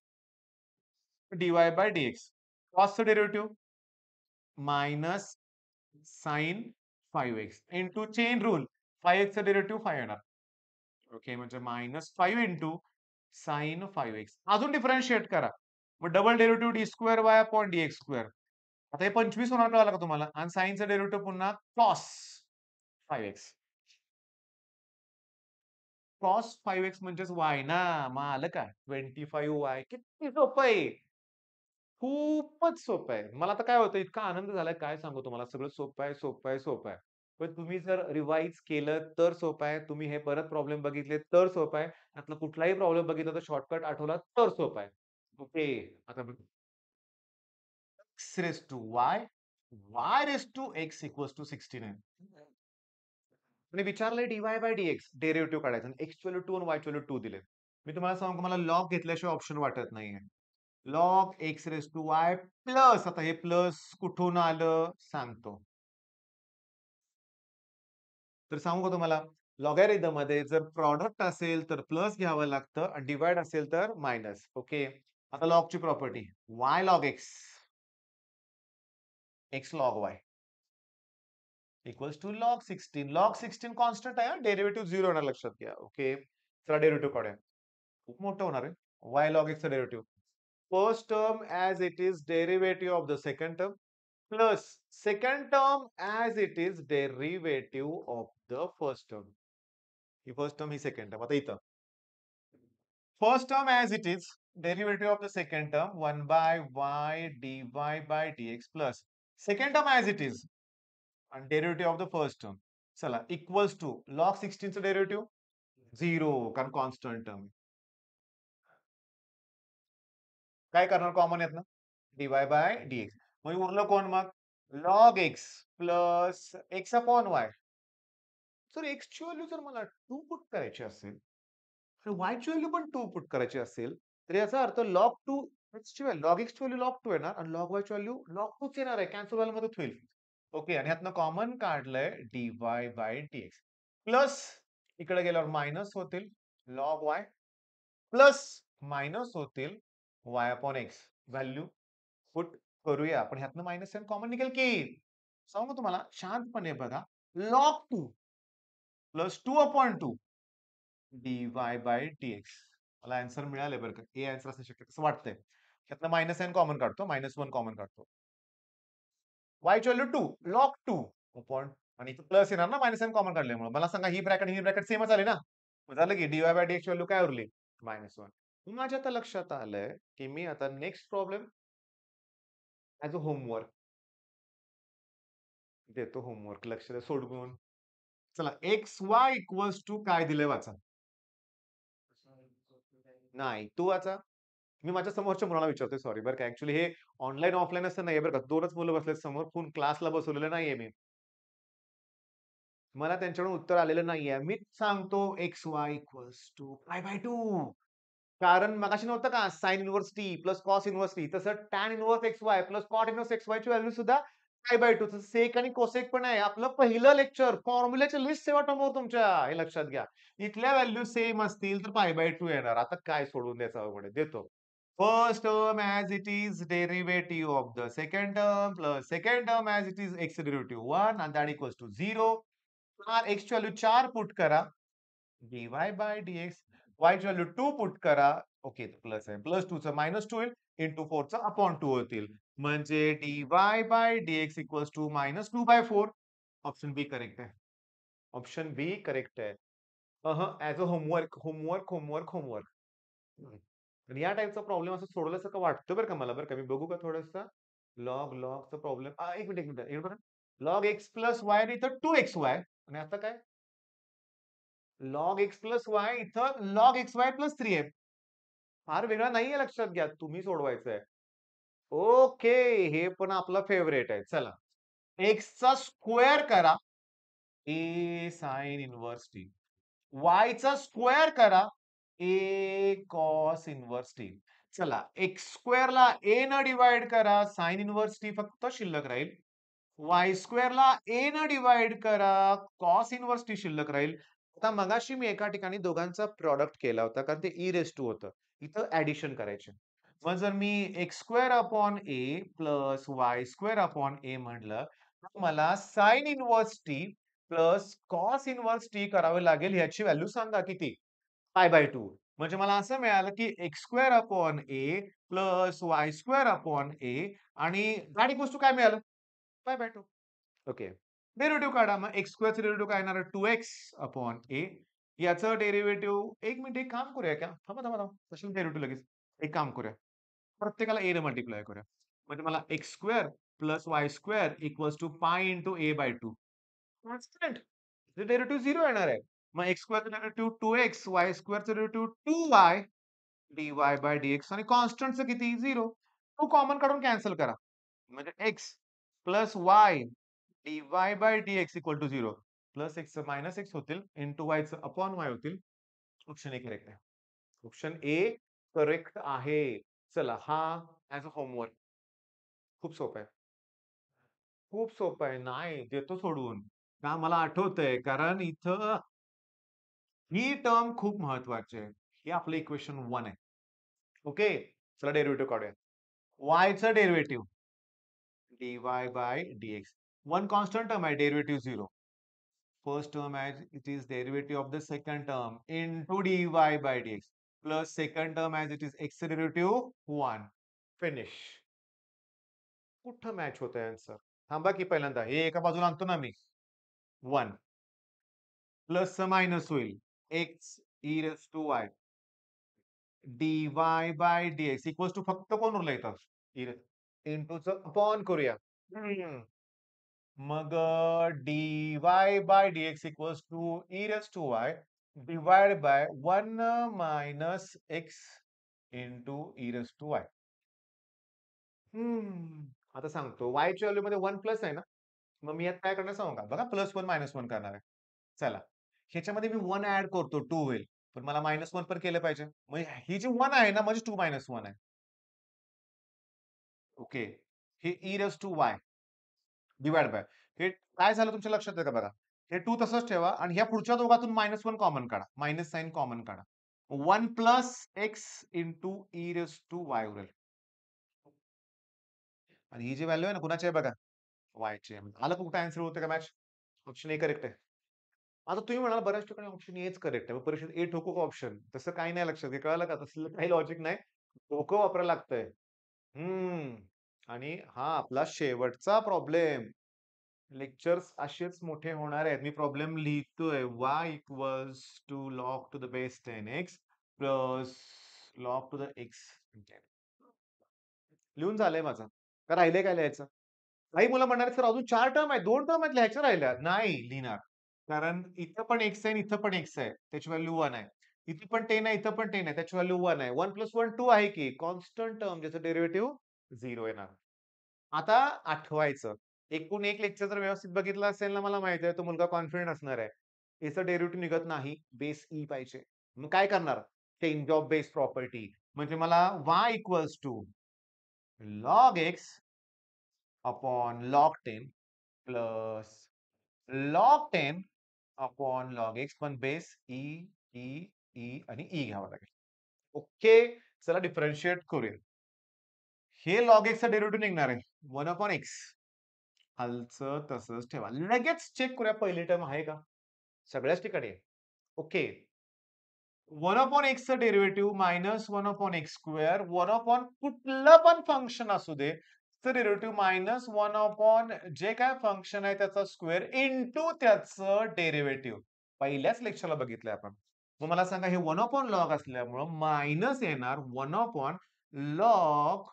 dy by dx. कॉसचं derivative minus sine 5x into chain rule 5x चं डेरिव्हेटिव्ह 5 येणार. ओके म्हणजे मायनस 5 इंटू साइन 5x. अजून डिफरन्शिएट करा. मग double derivative D square y upon D x square. आता हे 25 होणार कळालं का तुम्हाला? आणि साइनचं डेरिव्हेटिव्ह पुन्हा कॉस 5x. कॉस 5x म्हणजेच y ना. मग आलं का? 25y. किती सोपं आहे. खूपच सोपं आहे. मला तर काय होतं इतका आनंद झालाय काय सांगू तुम्हाला. सगळं सोपं आहे, सोपं आहे, सोपं आहे. पण तुम्ही जर रिवाईज केलं तर सोपं आहे. तुम्ही हे परत प्रॉब्लेम बघितले तर सोपं आहे. त्यातला कुठलाही प्रॉब्लेम बघितला तर शॉर्टकट आठवला तर सोपं आहे. ओके. आता x raise to y raise to x equals to 69. आणि विचारलंय dy बाय dx डेरिव्हेटिव्ह काढायचं. x व्हॅल्यू 2 आणि y व्हॅल्यू 2 दिलेत. मी तुम्हाला सांगू मला लॉग घेतल्याशिवाय ऑप्शन वाटत नाहीये. Log x raise to y plus आता हे प्लस कुठून आलं सांगतो. तर सांगू का तुम्हाला लॉगॅरिथम मध्ये जर प्रॉडक्ट असेल तर प्लस घ्यावं लागतं आणि डिवाइड असेल तर मायनस. ओके. आता लॉगची property y log x x log y equals to log 16. Log 16 constant आहे. डेरिव्हेटिव्ह 0 होणार लक्षात घ्या. ओके. चला डेरिव्हेटिव्ह काढूया. खूप मोठं होणार आहे. वाय लॉग एक्सचं derivative. First term as it is derivative of the second term plus second term as it is derivative of the first term. He first term he second term. आता इथं first term as it is derivative of the second term 1 by y dy by dx plus second term as it is and derivative of the first term. चला equals to log 16 चं derivative 0 कारण constant term. काय करणार common यातनं dy by dx. मग उरलं कोण मग log x plus x upon Y. जर एक्सची व्हॅल्यू जर मला 2 पुट करायची असेल आणि वायची व्हॅल्यू पण 2 पुट करायची असेल तर याचा अर्थ लॉग 2 एक्सची व्हॅल्यू लॉग एक्सची व्हॅल्यू लॉग 2 येणार आणि लॉग वायची व्हॅल्यू लॉग 2 येणार आहे. कॅन्सल व्हायला मदत होईल. ओके आणि ह्यातनं कॉमन काढलंय dy बाय dx प्लस इकडे गेल्यावर मायनस होतील लॉग वाय प्लस मायनस होतील Y upon x. Value put करूया. पण ह्यातनं मायनस साइन कॉमन निघेल की. सांगू तुम्हाला शांतपणे बघा. लॉग 2 plus 2 upon 2 dy by dx. मला आन्सर मिळाले बरं का. हे आन्सर असू शकते असं वाटतंय. त्यातनं मायनस साइन कॉमन काढतो. -1 कॉमन काढतो. y ची व्हॅल्यू 2 लॉग 2 अपॉन आणि इथं प्लस येणार ना मायनस साइन कॉमन काढल्यामुळे. मला सांगा ही ब्रॅकेट ही ब्रॅकेट सेमच आली ना. मग झालं की dy बाय dx ची व्हॅल्यू काय उरली? -1. माझ्या आता लक्षात आलंय, की मी आता next problem as a homework देतो होमवर्क. लक्ष द्या सोडवून. चला एक्स वाय इक्वल्स टू काय दिलंय वाचा. नाही, तू वाचा. मी माझ्या समोरच्या मुलाला विचारतोय सॉरी बरं का. ॲक्चुअली हे ऑनलाईन, ऑफलाईन असं नाहीये बरं का. 2च मुलं बसलेत समोर. फुल क्लासला बसवलेलं नाहीये मी. मला त्यांच्याकडून उत्तर आलेलं नाहीये. मीच सांगतो x y equals to pi by 2. कारण मगाशी नव्हतं का sine inverse t plus cos inverse t, तसं tan inverse x y plus cot inverse x y ची व्हॅल्यू सुद्धा पाय बाय 2. तसं सेक आणि कोसेक पण आहे. आपलं पहिलं लेक्चर फॉर्म्युल्याची लिस्ट सेवा समोर तुमच्या. हे लक्षात घ्या. इथल्या व्हॅल्यू सेम असतील तर पाय बाय 2 येणार. आता काय सोडवून द्यायचं अवघड आहे. देतो. First term as it is derivative of the second term plus second term as it is x derivative 1 and that equals to 0. x ची व्हॅल्यू 4 पुट करा. dy by dx. y ची व्हॅल्यू 2 पुट करा. Okay plus आहे. Plus 2 चं minus 2 होईल. Into 4 चं upon 2 होतील. म्हणजे dy by dx equals to -2/4. Option B correct आहे. ऑप्शन बी करेक्ट आहे. As a homework, homework, homework, homework. आणि या टाइपचा प्रॉब्लेम असं सोडवल्यासारखं वाटतं बरं का मला बरं का. मी बघू का थोडंसं? लॉगचा प्रॉब्लेम 1 मिनिट, 1 मिनिट. हे बघा. लॉग एक्स प्लस वाय आणि इथं 2xy आणि आता काय? लॉग एक्स प्लस वाय इथं लॉग एक्स वाय प्लस 3 आहे. फार वेगळा नाहीये लक्षात घ्या. तुम्ही सोडवायचंय. ओके. हे पण आपलं फेव्हरेट आहे. चला. एक्सचा स्क्वेअर करा. ए साइन इन्व्हर्स टी. वायचा स्क्वेअर करा. ए कॉस इन्व्हर्स टी. चला एक्स स्क्वेअरला ए न डिवाइड करा. साइन इन्व्हर्स टी फक्त शिल्लक राहील. वाय स्क्वेअरला ए न डिवाइड करा. कॉस इन्व्हर्स टी शिल्लक राहील. आता मगाशी मी एका ठिकाणी दोघांचा प्रॉडक्ट केला होता कारण ते ई रेस टू होतं. इथं ॲडिशन करायचे. मग जर मी x square upon a plus y square upon a म्हटलं, तर मला sine inverse t plus cos inverse t करावे लागेल. ह्याची व्हॅल्यू सांगा किती? पाय बाय 2. म्हणजे मला असं मिळालं की x square upon a plus y square upon ए आणि दॅट इक्वल्स टू काय मिळालं? पाय बाय 2. ओके. डेरिव्हेटिव्ह काढा. मग एक्स स्क्वेअरचं डेरिव्हेटिव्ह काय येणार आहे? 2x अपॉन ए. याचं डेरिव्हेटिव्ह 1 मिनिट एक काम करूया का? थांबा, थांबा, थांबा. कशाला डेरिव्हेटिव्ह लगेच? एक काम करूया. प्रत्येकाला ए ने मल्टिप्लाय करूया. म्हणजे मला x square plus y square equals to pi into a by 2. Constant. Derivative 0 येणार आहे. मग एक्स स्क्वेअरचं डेरिव्हेटिव्ह 2x, वाय स्क्वेअरचं derivative 2y, dy by dx आणि कॉन्स्टंटचं किती? 0. 2 कॉमन काढून कॅन्सल करा. म्हणजे x plus y dy by dx equal to 0. Plus एक्सचं मायनस एक्स होतील. इंटू वायचं अपॉन वाय होतील. ऑप्शन ए करेक्ट आहे. ऑप्शन ए करेक्ट आहे. चला हा ॲज अ होमवर्क. खूप सोपं आहे. खूप सोपं आहे. नाही, देतो सोडवून. का मला आठवतंय कारण इथं ही टर्म खूप महत्वाची आहे. हे आपलं इक्वेशन 1 आहे. ओके. चला डेरिव्हेटिव्ह काढूया. वायचं derivative dy by dx. 1 constant term आहे. Derivative 0. First term as it is derivative of the second term into dy by dx plus second term as it is x derivative 1. Finish. कुठं match होतंय answer? थांबा की पहिल्यांदा हे एका बाजूला आणतो ना मी. 1 प्लस मायनस होईल. x e raised to y dy by dx equals to फक्त कोण उरलं इथं? इंटूचं अपॉन करूया. मग dy by dx equals to e raised to y divide by 1 minus x into e raised to y. आता सांगतो y च्या व्हॅल्यू मध्ये 1 प्लस आहे ना? मग मी यात काय करणार सांगू का? बघा प्लस 1 मायनस 1 करणार आहे. चला. ह्याच्यामध्ये मी 1 ॲड करतो 2 होईल. पण मला -1 पण केलं पाहिजे. मग ही जी 1 आहे ना म्हणजे 2 - 1 आहे. ओके. हे e raise to y divide by. हे काय झालं तुमच्या लक्षात आहे का बघा. हे 2 तसंच ठेवा आणि ह्या पुढच्या दोघातून -1 कॉमन काढा. मायनस साइन कॉमन काढा. 1 plus x into e raise to y उरेल. आणि ही जी व्हॅल्यू आहे ना कुणाची आहे बघा, वायची आहे. आलं का कुठे आन्सर होतं का मॅच? ऑप्शन ए करेक्ट आहे. आता तुम्ही म्हणाल बऱ्याच ठिकाणी ऑप्शन एच करेक्ट आहे. मग परीक्षेत ए ठोकू का ऑप्शन? तसं काही नाही लक्षात घे. कळालं का? तसलं काही लॉजिक नाही. डोकं वापरायला लागतंय. हं. आणि हा आपला शेवटचा प्रॉब्लेम. लेक्चर्स असेच मोठे होणार आहेत. मी प्रॉब्लेम लिहितोय. y equals to log to the base 10x plus log to the x. लिहून झालंय माझं. का राहिलंय काय लिहायचं? काही मुलं म्हणणार, "सर अजून 4 टर्म आहेत. 2 टर्म आहेत लिहायच्या राहिल्या." नाही लिहिणार. कारण इथं पण x आहे आणि इथं पण x आहे. त्याची व्हॅल्यू 1 आहे. इथे पण 10 आहे, इथं पण 10 आहे. त्याची व्हॅल्यू 1 आहे. 1 प्लस 1 2 आहे की कॉन्स्टंट टर्म ज्याचं डेरिव्हेटिव्ह 0 येणार. आता आठवायचं. एकूण एक लेक्चर जर व्यवस्थित बघितलं असेल ना, मला माहिती आहे तो मुलगा कॉन्फिडंट असणार आहे. याचं डेरिव्हेटिव्ह निघत नाही. बेस ई पाहिजे. मग काय करणार? Change of base property. म्हणजे मला y equals to log x upon log 10 plus log 10 upon log x पण बेस ई, ई, ई आणि ई घ्यावा लागेल. ओके. चला डिफरन्शिएट करूया. हे लॉग एक्सचं डेरिव्हेटिव्ह निघणार आहे. 1 अपॉन एक्स. खालचं तसंच ठेवा. लगेच चेक करूया पहिली टर्म आहे का? सगळ्याच ठिकाणी आहे. ओके. 1 अपॉन एक्सचं derivative minus 1 upon x square 1 upon कुठलं पण फंक्शन असू दे, तर डेरिव्हेटिव्ह मायनस 1 अपॉन जे काय फंक्शन आहे त्याचा स्क्वेअर इंटू त्याचं डेरिव्हेटिव्ह. पहिल्याच लेक्चरला बघितलंय आपण. मग मला सांगा हे 1 अपॉन लॉग असल्यामुळं मायनस येणार 1 अपॉन लॉग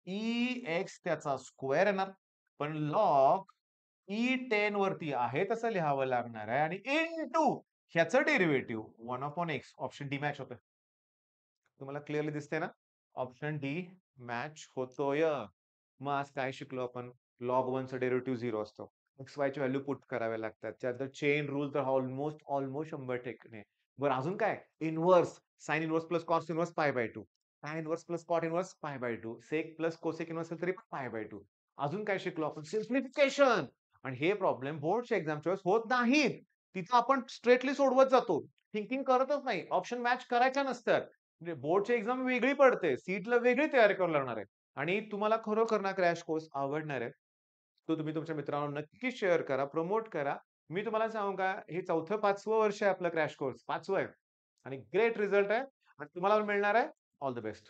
ई एक्स त्याचा स्क्वेअर येणार. पण लॉग E10 वरती आहे तसं लिहावं लागणार आहे आणि इंटू ह्याचं derivative 1 upon x option D match होतं. तुम्हाला क्लिअरली दिसतंय ना? ऑप्शन डी मॅच होतोय. मग आज काय शिकलो आपण? लॉग 1 चं डेरिव्हेटिव्ह 0 असतो. XY ची व्हॅल्यू पुट कराव्या लागतात. त्यात चेन रूल तर ऑलमोस्ट 100% बरं अजून काय? Inverse, sine inverse plus cos inverse pi by 2. tan inverse plus cot inverse pi by 2. Sec plus cosec inverse असेल तरी पण पाय बाय 2. अजून काय शिकलो आपण? सिम्प्लिफिकेशन. आणि हे प्रॉब्लेम बोर्डच्या एक्झामच्या वेळेस होत नाहीत. तिथं आपण स्ट्रेटली सोडवत जातो. थिंकिंग करतच नाही. ऑप्शन मॅच करायच्या नसतात. म्हणजे बोर्डची एक्झाम वेगळी पडते. सीटला वेगळी तयारी करावी लागणार आहे. आणि तुम्हाला खरोखर ना क्रॅश कोर्स आवडणार आहे. तो तुम्ही तुमच्या मित्रांना नक्की शेअर करा, प्रमोट करा. मी तुम्हाला सांगू का, हे 4थं-5वं वर्ष आहे आपलं क्रॅश कोर्स. 5वं आहे. आणि ग्रेट रिझल्ट आहे आणि तुम्हाला मिळणार आहे ऑल द बेस्ट.